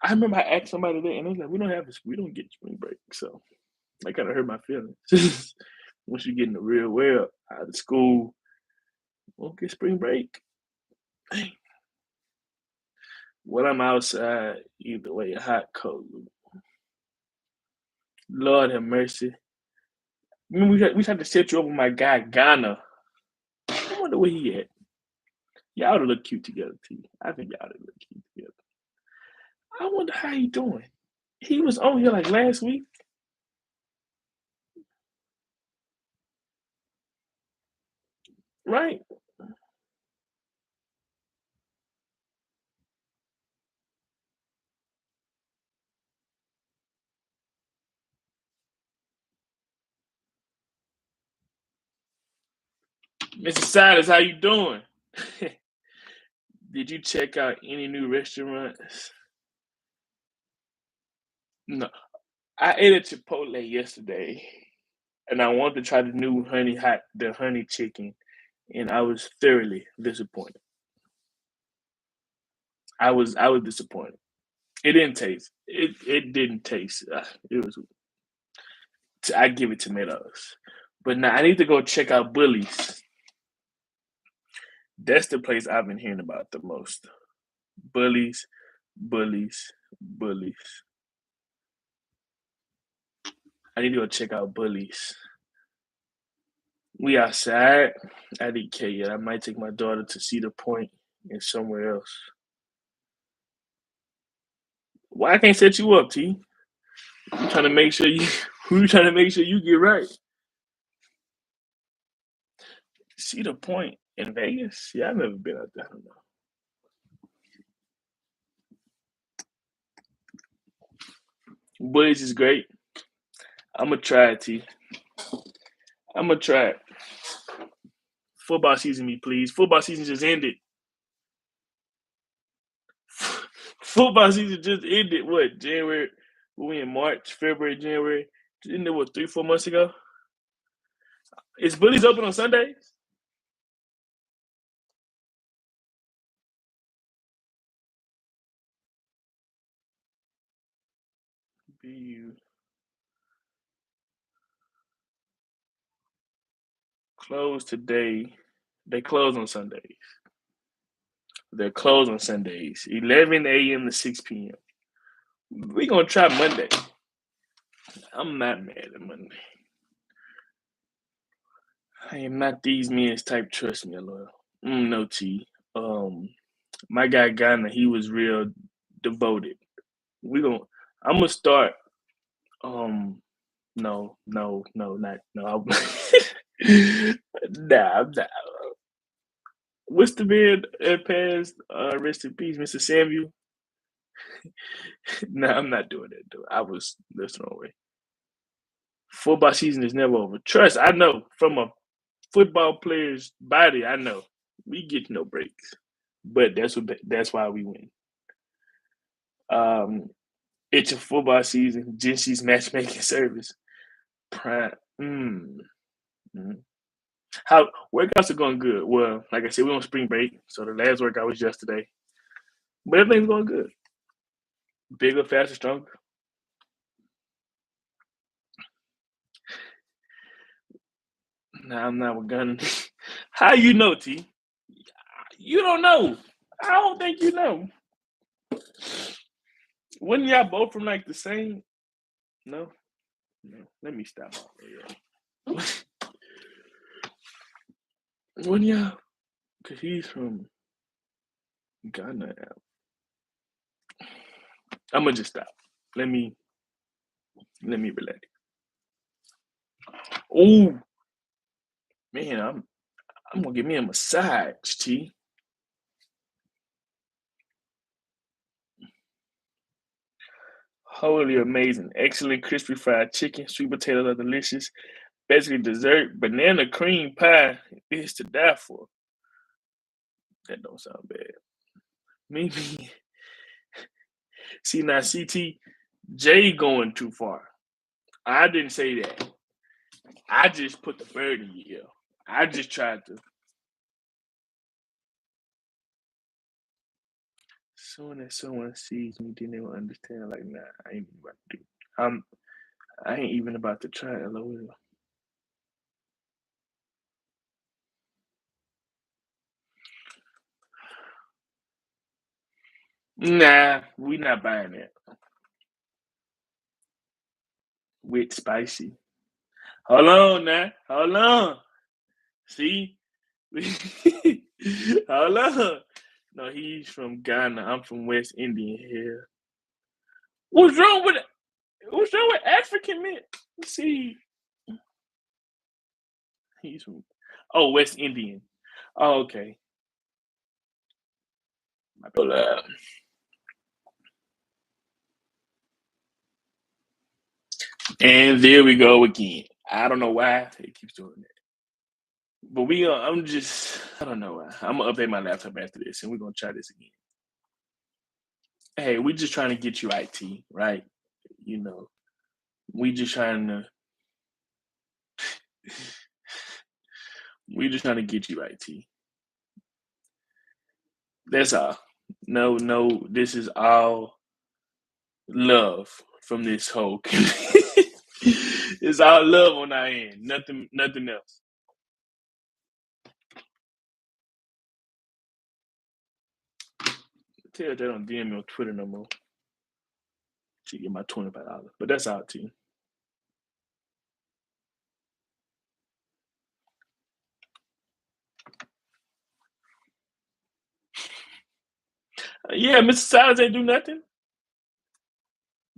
I remember I asked somebody that, and they was like, we don't get spring break." So that kind of hurt my feelings. Once you get in the real world, out of school, won't get spring break. Dang. When I'm outside, either way, hot, cold. Lord have mercy. We tried to set you up with my guy Ghana. I wonder where he at. Y'all to look cute together, T. I think y'all to look cute together. I wonder how he doing. He was on here like last week. Right? Mr. Silas, how you doing? Did you check out any new restaurants? No. I ate at Chipotle yesterday, and I wanted to try the honey chicken, and I was thoroughly disappointed. I was disappointed. It didn't taste. It didn't taste. It was. I give it tomatoes, but now I need to go check out Bully's. That's the place I've been hearing about the most. Bullies, bullies, bullies. I need to go check out Bullies. We outside. I didn't care yet. I might take my daughter to Cedar Point and somewhere else. Why I can't set you up, T? I'm trying to make sure you. Who trying to make sure you get right? Cedar Point in Vegas? Yeah, I've never been out there. I don't know. Bullies is great. I'm gonna try it, T. I'm gonna try it. Football season, me please. Football season just ended. Football season just ended. What January? We in March, February, January. Didn't it what 3, 4 months ago? Is Bullies open on Sundays? BU closed today. They close on Sundays. They're closed on Sundays, 11 a.m. to 6 p.m. We're gonna try Monday. I'm not mad at Monday. I am not these men's type. Trust me, Lord. No T. Um, my guy Ghana, he was real devoted. We gon' I'm gonna start. Um, no, not no. Nah, I'm not. What's the man that passed? Rest in peace, Mr. Samuel. Nah, I'm not doing that. Though. That's the wrong way. Football season is never over. Trust, I know from a football player's body. I know we get no breaks, but that's why we win. Um, it's a football season. Jinxie's matchmaking service. Prime. Mm. How workouts are going good. Well, like I said, we're on spring break, so the last workout was yesterday, but everything's going good. Bigger, faster, stronger. Nah, I'm not with gun. How you know, T? You don't know. I don't think you know. Wasn't y'all both from like the same? No, no. Let me stop all that. Wasn't y'all? Cause he's from Ghana. I'm gonna just stop. Let me relax. Oh man, I'm gonna give me a massage, T. Holy amazing. Excellent crispy fried chicken. Sweet potatoes are delicious. Basically dessert. Banana cream pie is to die for. That don't sound bad. Maybe see now CT J going too far. I didn't say that. I just put the bird in your ear. I just tried to. Soon as someone sees me, then they will understand. Like, nah, I ain't even about to do. I'm. I ain't even about to try. LOL. Nah, we not buying that. With spicy. Hold on now. Hold on. See? Hold on. No, he's from Ghana. I'm from West Indian here. What's wrong with what's wrong with African men? See, he's from West Indian. Oh, okay. And there we go again. I don't know why he keeps doing that. But I'm just I don't know why. I'm gonna update my laptop after this and we're gonna try this again. Hey, we just trying to get you IT, right? You know, we just trying to we just trying to get you IT. That's all. No, this is all love from this whole it's all love on our end. Nothing else. Tell that on DM me on Twitter no more. To get my $25. But that's our team. Yeah, Mr. Silas ain't do nothing.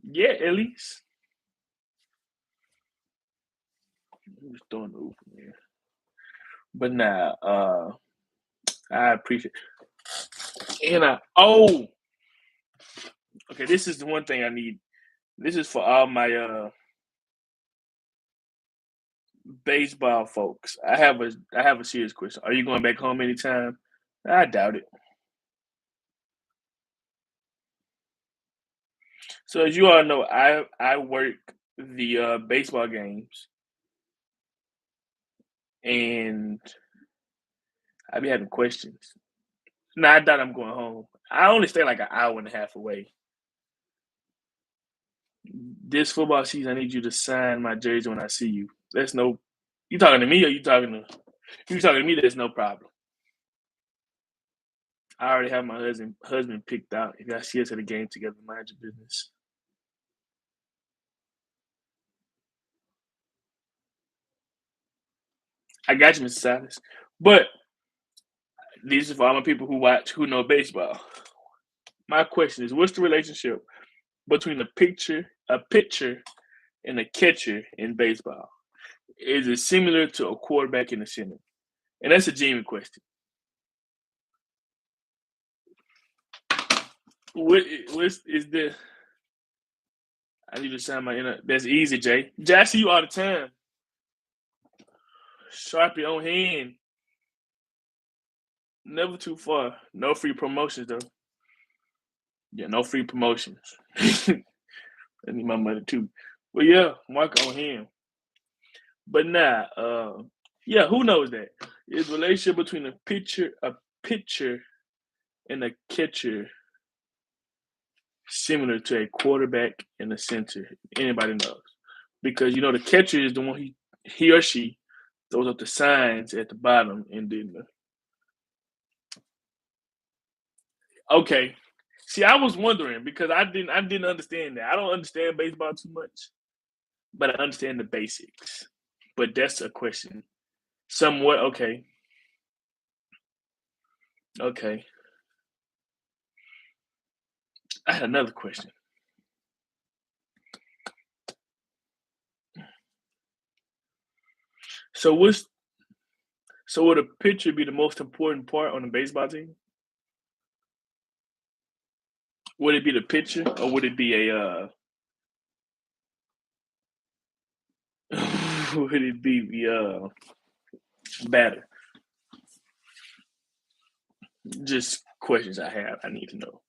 Yeah, at least. I'm just throwing the oop man. But nah, I appreciate and okay, this is the one thing I need. This is for all my baseball folks. I have a serious question. Are you going back home anytime? I doubt it. So as you all know, I work the baseball games, and I be having questions. Now I doubt I'm going home. I only stay like an hour and a half away. This football season, I need you to sign my jersey when I see you. There's no. You talking to me or you talking to? You talking to me? There's no problem. I already have my husband picked out. If y'all see us at a game together, mind your business. I got you, Mr. Silas. But these are for all my people who know baseball. My question is, what's the relationship between a pitcher, and a catcher in baseball? Is it similar to a quarterback in the center? And that's a genuine question. What is the? I need to sign my inner. That's easy, Jay. Jay, I see you all the time. Sharpie on hand. Never too far. No free promotions though. Yeah, no free promotions. I need my money too. But yeah, mark on him. But nah, yeah, who knows that? Is the relationship between a pitcher and a catcher similar to a quarterback and a center? Anybody knows? Because the catcher is the one he or she throws up the signs at the bottom, and then okay. See, I was wondering because I didn't understand that. I don't understand baseball too much, but I understand the basics. But that's a question. Somewhat okay. Okay. I had another question. So what's so would a pitcher be the most important part on the baseball team? Would it be the pitcher or would it be a would it be the batter? Just questions I have. I need to know.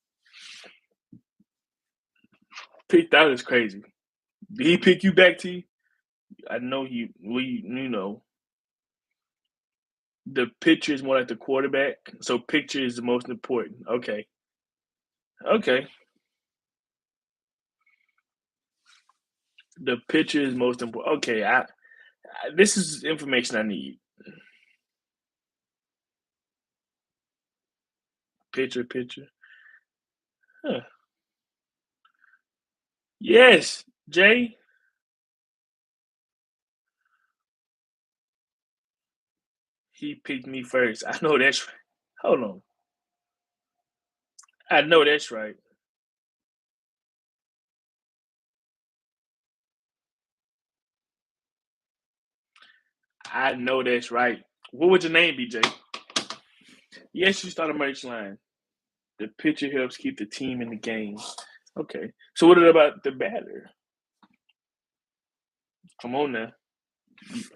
Picked out is crazy. Did he pick you back, T? I know we the pitcher is more like the quarterback, so pitcher is the most important. Okay. Okay. The pitcher is most important. Okay, this is information I need. Pitcher. Huh. Yes, Jay. He picked me first. I know that's right. Hold on. I know that's right. I know that's right. What would your name be, Jay? Yes, you start a merch line. The pitcher helps keep the team in the game. Okay. So what about the batter? Come on now.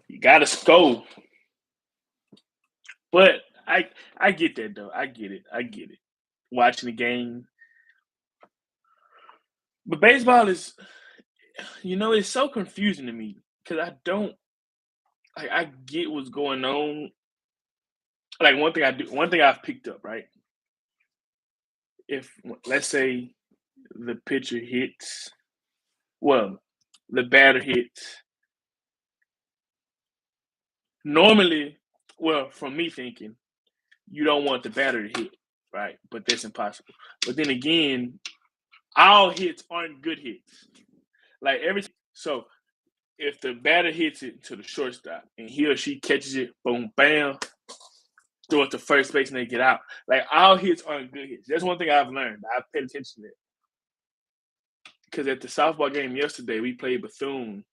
You gotta score. But I get that though. I get it. I get it. Watching the game. But baseball is it's so confusing to me because I don't I get what's going on. Like one thing I've picked up, right? If let's say the pitcher hits, well, the batter hits. Normally, well, from me thinking, you don't want the batter to hit, right? But that's impossible. But then again, all hits aren't good hits. Like every so if the batter hits it to the shortstop and he or she catches it, boom, bam, throw it to first base and they get out. Like all hits aren't good hits. That's one thing I've learned. I've paid attention to it. Because at the softball game yesterday, we played Bethune,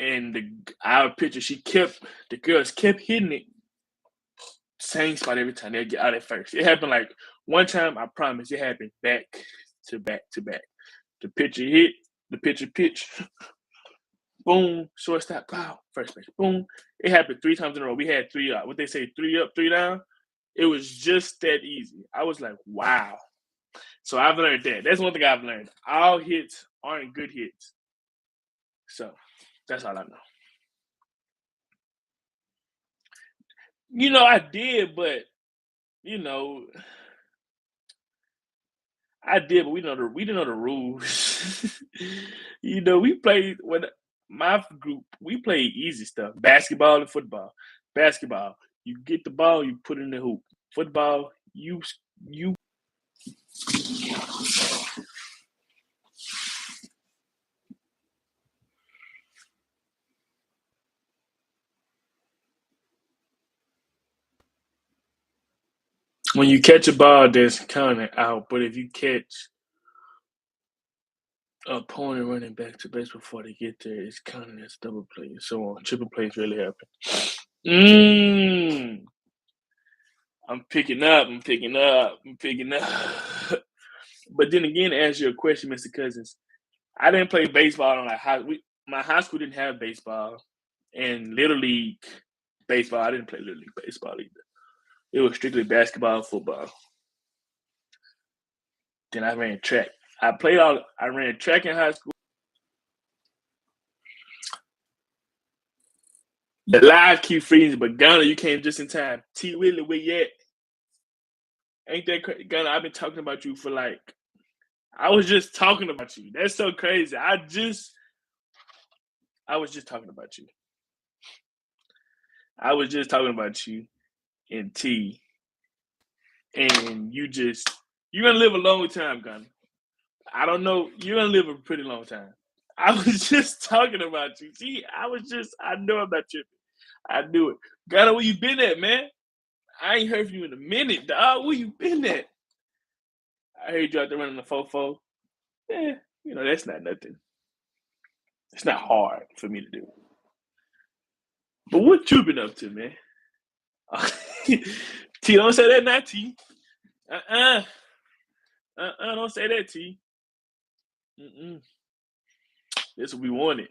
and our pitcher, the girls kept hitting it same spot every time they get out at first. It happened like one time. I promise it happened back to back to back. The pitcher hit, the pitcher pitch, boom, shortstop, pow, first base, boom. It happened 3 times in a row. We had three. What they say, 3 up, 3 down. It was just that easy. I was like, wow. So I've learned that. That's one thing I've learned. All hits aren't good hits. So that's all I know. I did, but you know, I did, but we didn't know the rules. We played when my group we played easy stuff: basketball and football. Basketball, you get the ball, you put it in the hoop. Football, you When you catch a ball, that's kind of out. But if you catch a opponent running back to base before they get there, it's kind of that's double play. So on triple plays really happen. Mm, I'm picking up. I'm picking up. I'm picking up. But then again, to answer your question, Mr. Cousins, I didn't play baseball on like my high school didn't have baseball, and little league baseball. I didn't play little league baseball either. It was strictly basketball and football. Then I ran track. I ran track in high school. The live keep freezing, but Gunner, you came just in time. T Willie, where you at? Ain't that crazy? Gunner, I've been talking about you for like I was just talking about you. That's so crazy. I was just talking about you. I was just talking about you and T, and you're gonna live a long time, Gunner. I don't know. You're gonna live a pretty long time. I was just talking about you. See, I know I'm not tripping. I knew it. Gunner, where you been at, man? I ain't heard from you in a minute, dog. Where you been at? I heard you out there running the fofo. Yeah, that's not nothing. It's not hard for me to do. But what you been up to, man? T, don't say that, not T. Uh-uh. Don't say that, T. Mm-mm. That's what we wanted.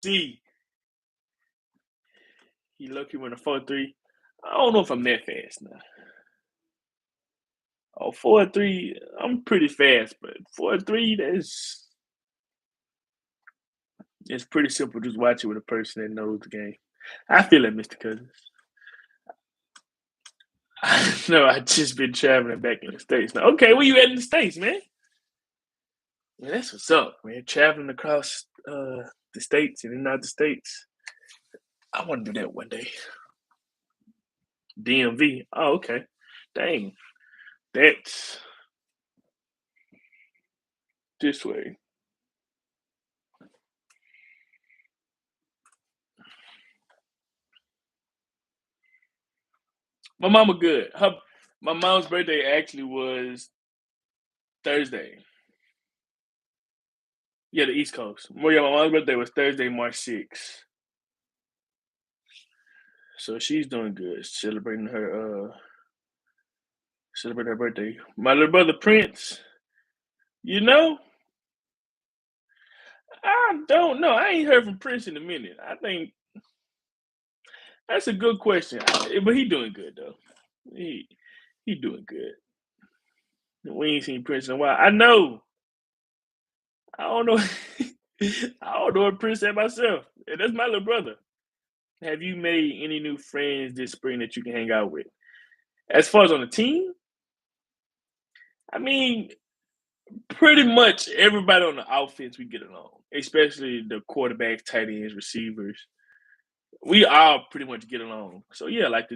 T, he lucky when a 4-3. I don't know if I'm that fast now. Oh, 4-3, I'm pretty fast, but 4-3, it's pretty simple. Just watch it with a person that knows the game. I feel it, Mr. Cousins. No, I just been traveling back in the States. Now, okay, where you at in the States, man? Yeah, that's what's up, man. Traveling across the states and not the states. I want to do that one day. DMV. Oh, okay. Dang, that's this way. My mama good. My mom's birthday actually was Thursday. Yeah, the East Coast. Well, yeah, my mom's birthday was Thursday, March 6th. So she's doing good, celebrating her birthday. My little brother Prince, you know, I don't know. I ain't heard from Prince in a minute. I think that's a good question. But he doing good though. He doing good. We ain't seen Prince in a while. I know. I don't know. I don't know what Prince said myself. And that's my little brother. Have you made any new friends this spring that you can hang out with? As far as on the team, I mean, pretty much everybody on the offense we get along, especially the quarterbacks, tight ends, receivers. We all pretty much get along. So yeah, like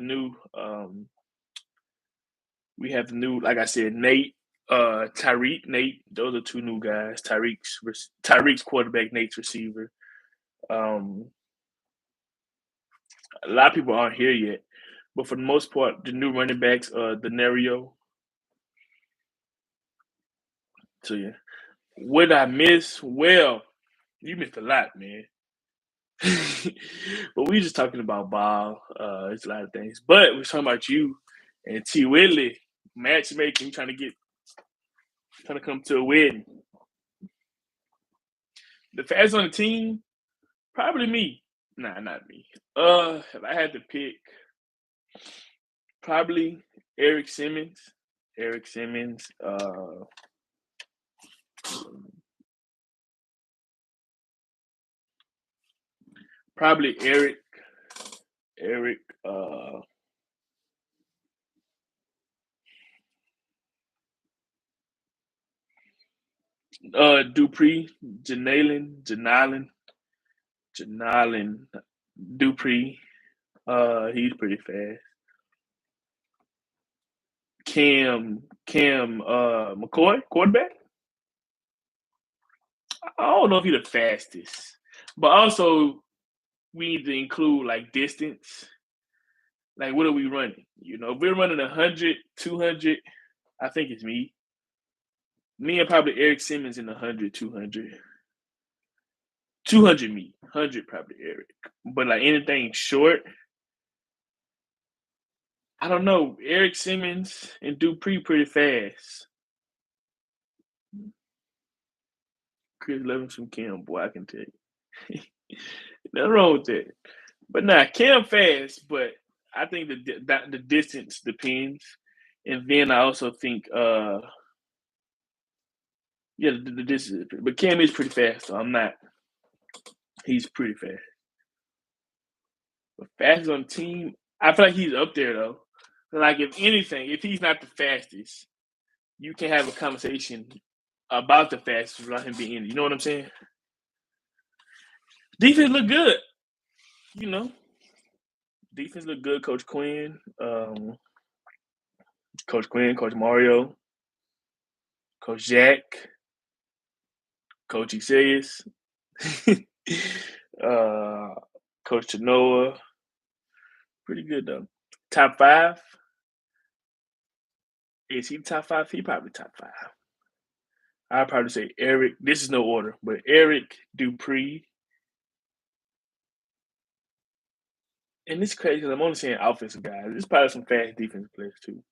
we have the new, like I said, Nate, Tyreek, Nate. Those are two new guys. Tyreek's quarterback, Nate's receiver. Um, a lot of people aren't here yet, but for the most part, the new running backs, Denario. So yeah, what I miss? Well, you missed a lot, man. But we just talking about ball. It's a lot of things, but we're talking about you and T Willie matchmaking, trying to come to a wedding. The fastest on the team, probably me. Nah, not me. If I had to pick, probably Eric Simmons. Eric Simmons. Probably Eric. Eric. Dupree. Janalen Dupree. He's pretty fast. Cam McCoy, quarterback. I don't know if he's the fastest, but also we need to include like distance. Like, what are we running? You know, if we're running 100, 200, I think it's me. Me and probably Eric Simmons in the 100, 200. 200 me, 100 probably Eric. But like anything short, I don't know. Eric Simmons and Dupree pretty fast. Chris Levinson, Cam, boy, I can tell you. Nothing wrong with that. But nah, Cam fast, but I think the distance depends. And then I also think yeah, the distance, but Cam is pretty fast, so I'm not. He's pretty fast. But fastest on the team, I feel like he's up there though. Like if anything, if he's not the fastest, you can have a conversation about the fastest without him being in it. You know what I'm saying? Defense look good. You know, defense look good. Coach Quinn, Coach Mario, Coach Jack, Coach Isaias, uh, Coach Tanoa. Pretty good though. Top five? Is he top five? He probably top five. I'd probably say Eric. This is no order, but Eric Dupree. And it's crazy because I'm only saying offensive guys. There's probably some fast defensive players too.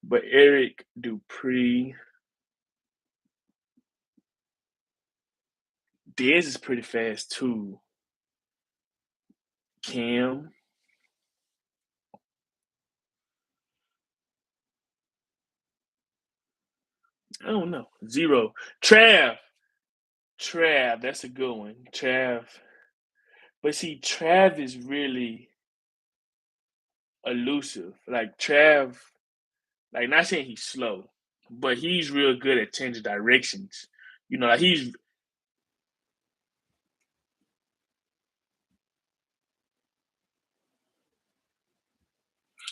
But Eric Dupree. Dez is pretty fast too. Cam. I don't know. Zero. Trav. That's a good one. Trav. But see, Trav is really elusive. Like Trav, like not saying he's slow, but he's real good at changing directions. You know, like he's.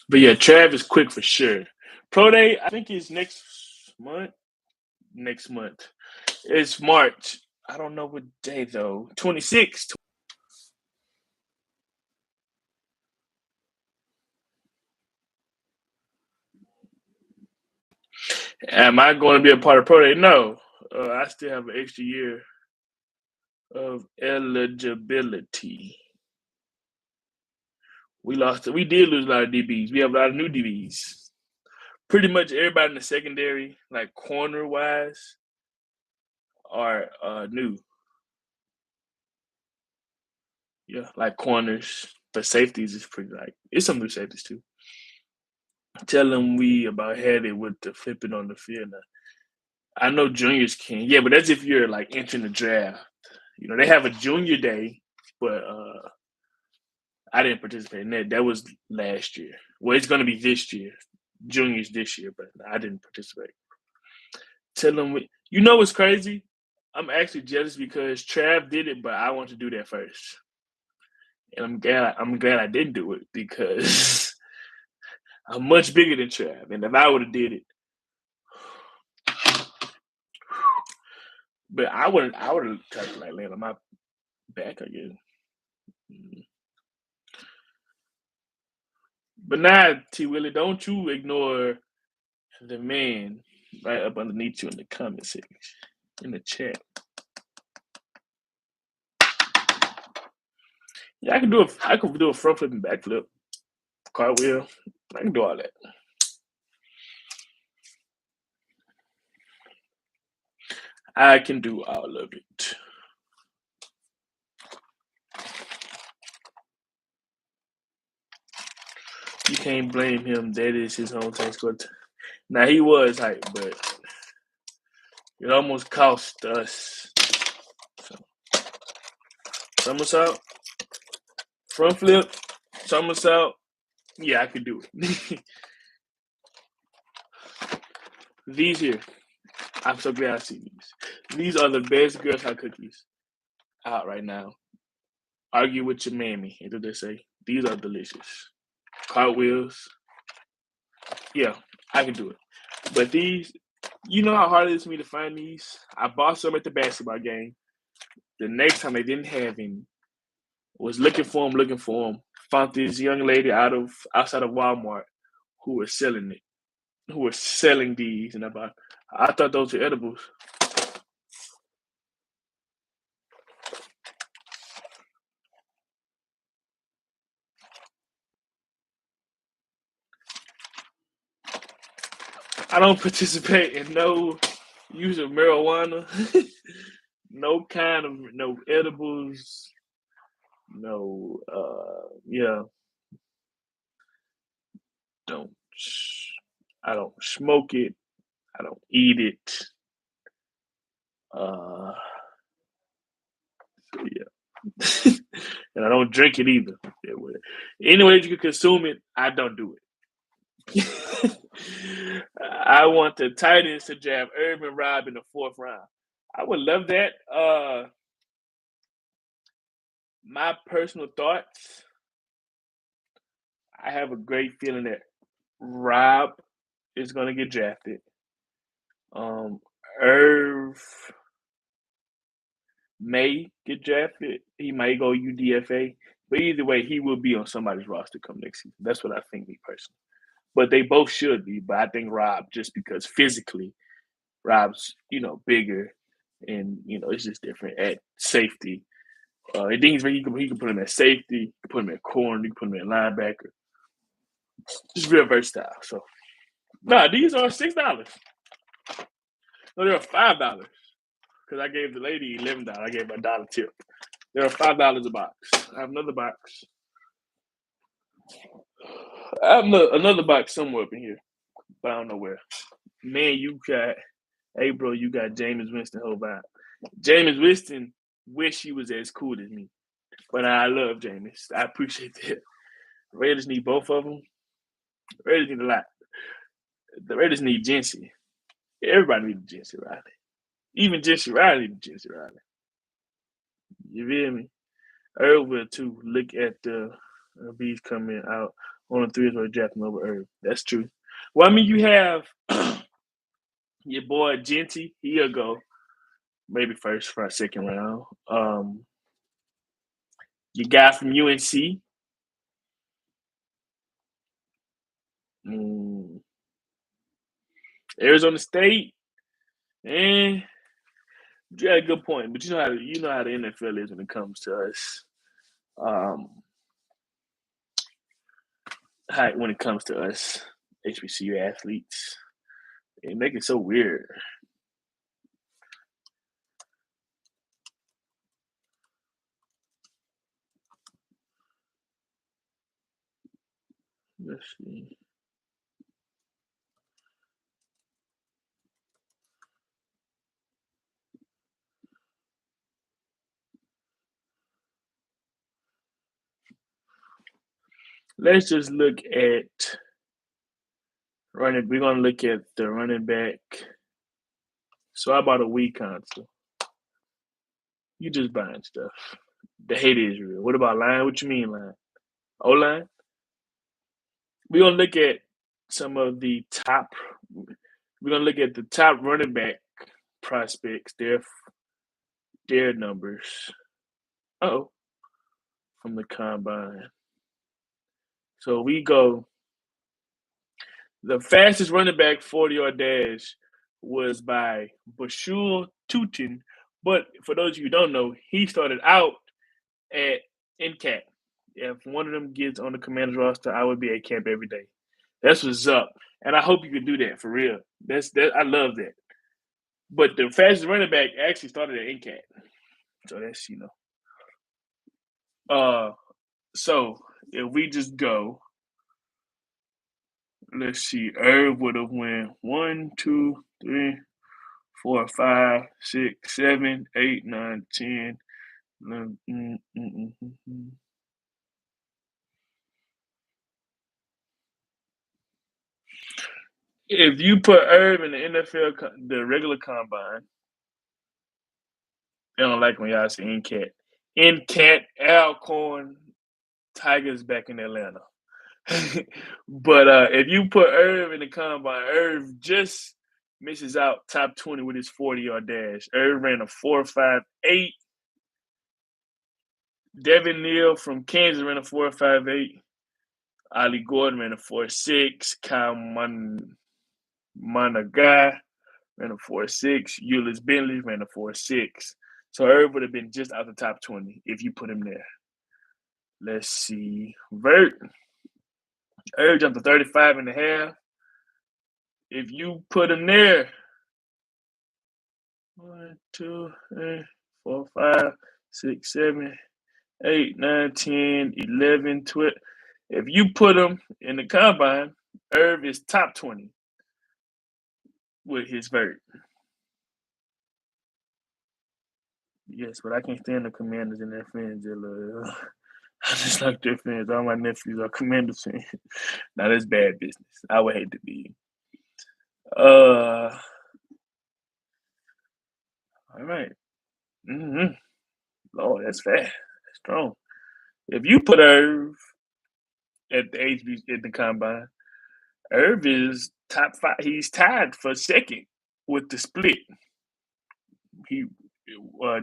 But yeah, Trav is quick for sure. Pro Day, I think is next month. Next month. It's March. I don't know what day though. 26th. Am I going to be a part of Pro Day? No. I still have an extra year of eligibility. We did lose a lot of DBs. We have a lot of new DBs. Pretty much everybody in the secondary, like corner wise, are new. Yeah, like corners. But safeties is pretty like it's some new safeties too. Tell them we about had it with the flipping on the field. I know juniors can, yeah, but that's if you're like entering the draft. You know, they have a junior day, but I didn't participate in that. That was last year. Well, it's going to be this year. Juniors this year, but I didn't participate. Tell them, you know what's crazy? I'm actually jealous because Trav did it, but I want to do that first. And I'm glad I didn't do it because I'm much bigger than Trav. And if I would have did it, but I would have tried to like land on my back again. But now, T Willie, don't you ignore the man right up underneath you in the comment section, in the chat. Yeah, I can do a front flip and back flip, cartwheel. I can do all that. I can do all of it. You can't blame him. That is his hometown squad. Now he was hype, but it almost cost us. So, somersault, front flip, somersault. Yeah, I could do it. These here, I'm so glad I see these. These are the best Girl Scout cookies out right now. Argue with your mammy, is what they say. These are delicious. Cartwheels. Yeah, I can do it. But these, you know how hard it is for me to find these? I bought some at the basketball game. The next time they didn't have any. Was looking for them. Found this young lady outside of Walmart who was selling it, who was selling these, and I thought those were edibles. I don't participate in no use of marijuana, no edibles, no yeah, don't I don't smoke it, I don't eat it. Uh yeah. And I don't drink it either. Any way you can consume it, I don't do it. I want the Titans to draft Urban Rob in the fourth round. I would love that. My personal thoughts, I have a great feeling that Rob is gonna get drafted. Um, Irv may get drafted. He might go UDFA, but either way, he will be on somebody's roster come next season. That's what I think, me personally. But they both should be. But I think Rob, just because physically, Rob's bigger, and it's just different at safety. I think he can put him at safety, he can put him at corner, he can put him at linebacker. Just real versatile. So, nah, these are $6. No, they're $5 because I gave the lady $11. I gave her $1 tip. They're $5 a box. I have another box. I have another box somewhere up in here, but I don't know where. Man, hey bro, you got Jameis Winston whole vibe. Jameis Winston wish he was as cool as me, but I love Jameis. I appreciate that. Raiders need both of them. The Raiders need a lot. The Raiders need Jency. Everybody needs Jency Riley. Even Jency Riley needs Jency Riley. You feel me? Irv will too. Look at the bees coming out on the threes or drafting over Irv. That's true. Well, I mean, you have your boy Genty. He'll go maybe first, second round. Your guy from UNC. Mm, Arizona State. Eh, you had a good point, but you know how the NFL is when it comes to us. When it comes to us HBCU athletes, they make it so weird. Let's see. Let's just look at running. We're gonna look at the running back. So how about a weed console? You just buying stuff. The hate is real. What about line? What you mean line? O line? We're gonna look at some of the top. We're gonna look at the top running back prospects. Their numbers. Oh, from the combine. So we go. The fastest running back 40-yard dash was by Bashul Tutin. But for those of you who don't know, he started out at NCAT. If one of them gets on the Commanders roster, I would be at camp every day. That's what's up. And I hope you can do that for real. I love that. But the fastest running back actually started at NCAT. So that's so if we just go, let's see, Irv would have went 1, 2, 3, 4, 5, 6, 7, 8, 9, 10. If you put Irv in the NFL, the regular combine, they don't like when y'all say NCAT. NCAT, Alcorn, Tigers back in Atlanta. But if you put Irv in the combine, Irv just misses out top 20 with his 40-yard dash. Irv ran a 4.58. Devin Neal from Kansas ran a 4.58. Ali Gordon ran a 4.6. Kyle Monagai ran a 4.6. Euless Bentley ran a 4.6. So Irv would have been just out the top 20 if you put him there. Let's see. Irv jumped to 35 and a half. If you put him there, 1, 2, 3, 4, 5, 6, 7, 8, 9, 10, 11, 12. If you put him in the combine, Irv is top 20 with his vert. Yes, but I can't stand the Commanders and their fans. I just like their fans. All my nephews are Commanders fans. Now that's bad business. I would hate to be. All right. Mm-hmm. Lord, that's fast. That's strong. If you put Irv at the at the combine, Irv is top 5. He's tied for second with the split. He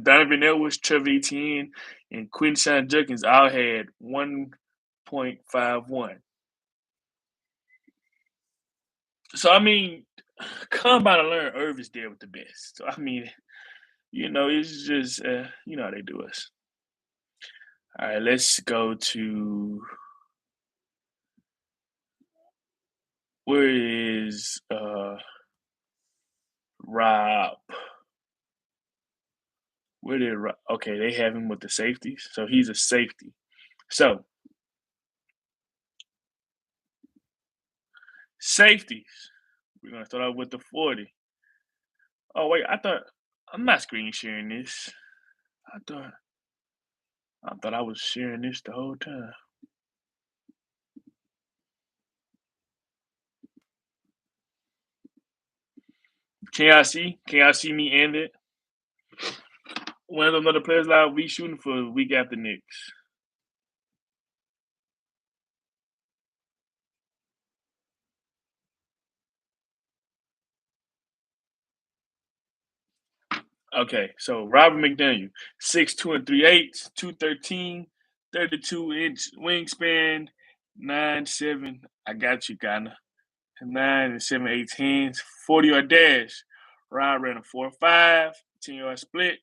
Donovan Edwards, Trevor Etienne, and Quinshon Judkins all had 1.51. So I mean, combine and learn, Irv is there with the best. So I mean, it's just you know how they do us. All right, let's go to where is Rob? Where did Rob? Okay, they have him with the safeties, so he's a safety. So safeties. We're gonna start out with the 40. Oh wait, I'm not screen sharing this. I thought I thought I was sharing this the whole time. Can y'all see? Can y'all see me end it? One of them other players live, we shooting for week after next. Okay, so Robert McDaniel, 6'2" and 3/8, 213, 32-inch wingspan, 9'7". I got you, kinda. 9 and 7/8, 40-yard dash. Rob ran a 4.5, 10-yard split,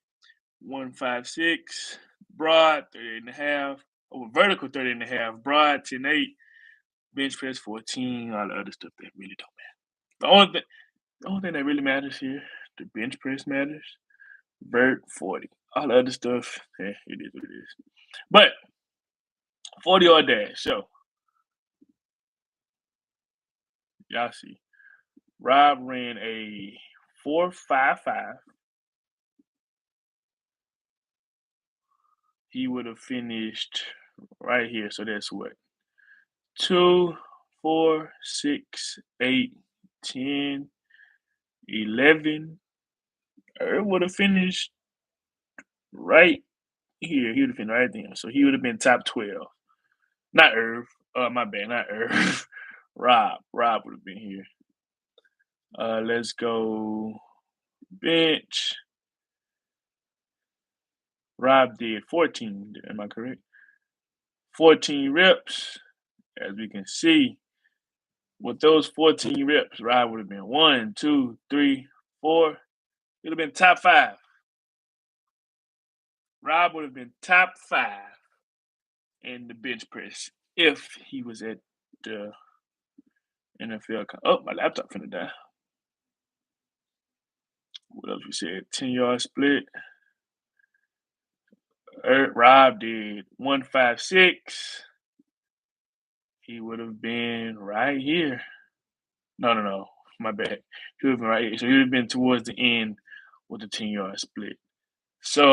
1.56. Broad, 38 and a half. Over vertical, 30 and a half. Broad, 10.8. Bench press, 14. All the other stuff that really don't matter. The only thing that really matters here, the bench press matters. Vert, 40. All the other stuff, it is what it is. But 40-yard dash. So y'all see, Rob ran a 4.55. He would have finished right here. So that's what? 2, 4, 6, 8, 10, 11. It would have finished right here. He would have finished right there. So he would have been top 12. Not Irv. My bad, not Irv. Rob. Rob would have been here. Let's go bench. Rob did 14. Am I correct? 14 reps. As we can see, with those 14 reps, Rob would have been 1, 2, 3, 4. It would have been top 5. Rob would have been top 5 in the bench press if he was at the NFL. Oh, my laptop finna die. What else we said? 10-yard split. Rob did 1.56. He would have been right here. No. My bad. He would have been right here. So he would have been towards the end with the 10-yard split. So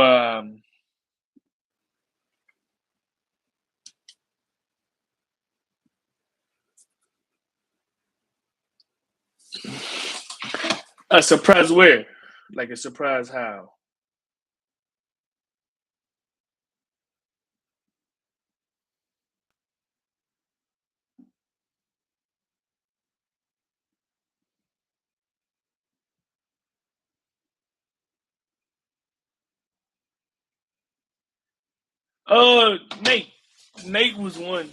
a surprise where? Like a surprise how? Nate. Nate was one.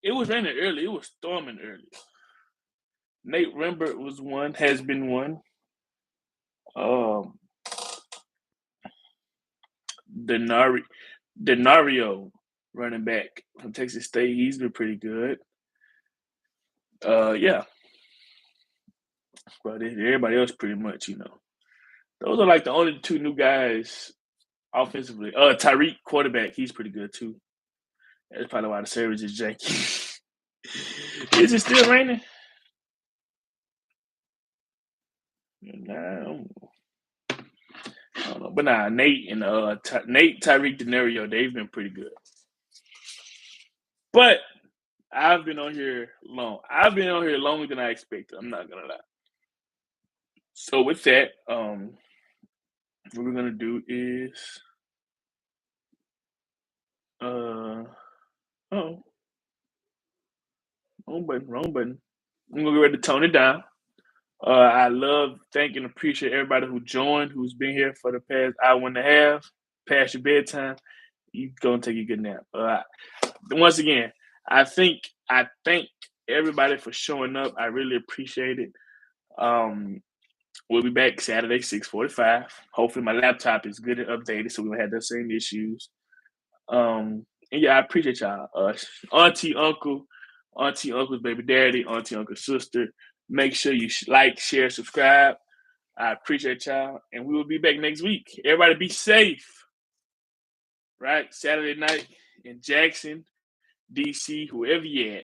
It was raining early. It was storming early. Nate Rembert was one. Has been one. Um, Denario, running back from Texas State. He's been pretty good. Yeah. But everybody else pretty much, those are like the only two new guys offensively. Tyreek, quarterback, he's pretty good too. That's probably why the service is janky. Is it still raining? Nah, I don't know. But nah, Nate and Tyreek, Denario, they've been pretty good. But I've been on here long. I've been on here longer than I expected. I'm not gonna lie. So with that, what we're gonna do is oh, wrong button. I'm gonna get ready to tone it down. I love, thank, and appreciate everybody who joined, who's been here for the past hour and a half, past your bedtime. You go and take a good nap. Once again, I thank everybody for showing up. I really appreciate it. We'll be back Saturday, 6:45. Hopefully my laptop is good and updated so we don't have the same issues. And yeah, I appreciate y'all. Auntie, uncle's baby daddy, auntie, uncle's sister. Make sure you like, share, subscribe. I appreciate y'all. And we will be back next week. Everybody be safe. Right? Saturday night in Jackson, DC, whoever you at.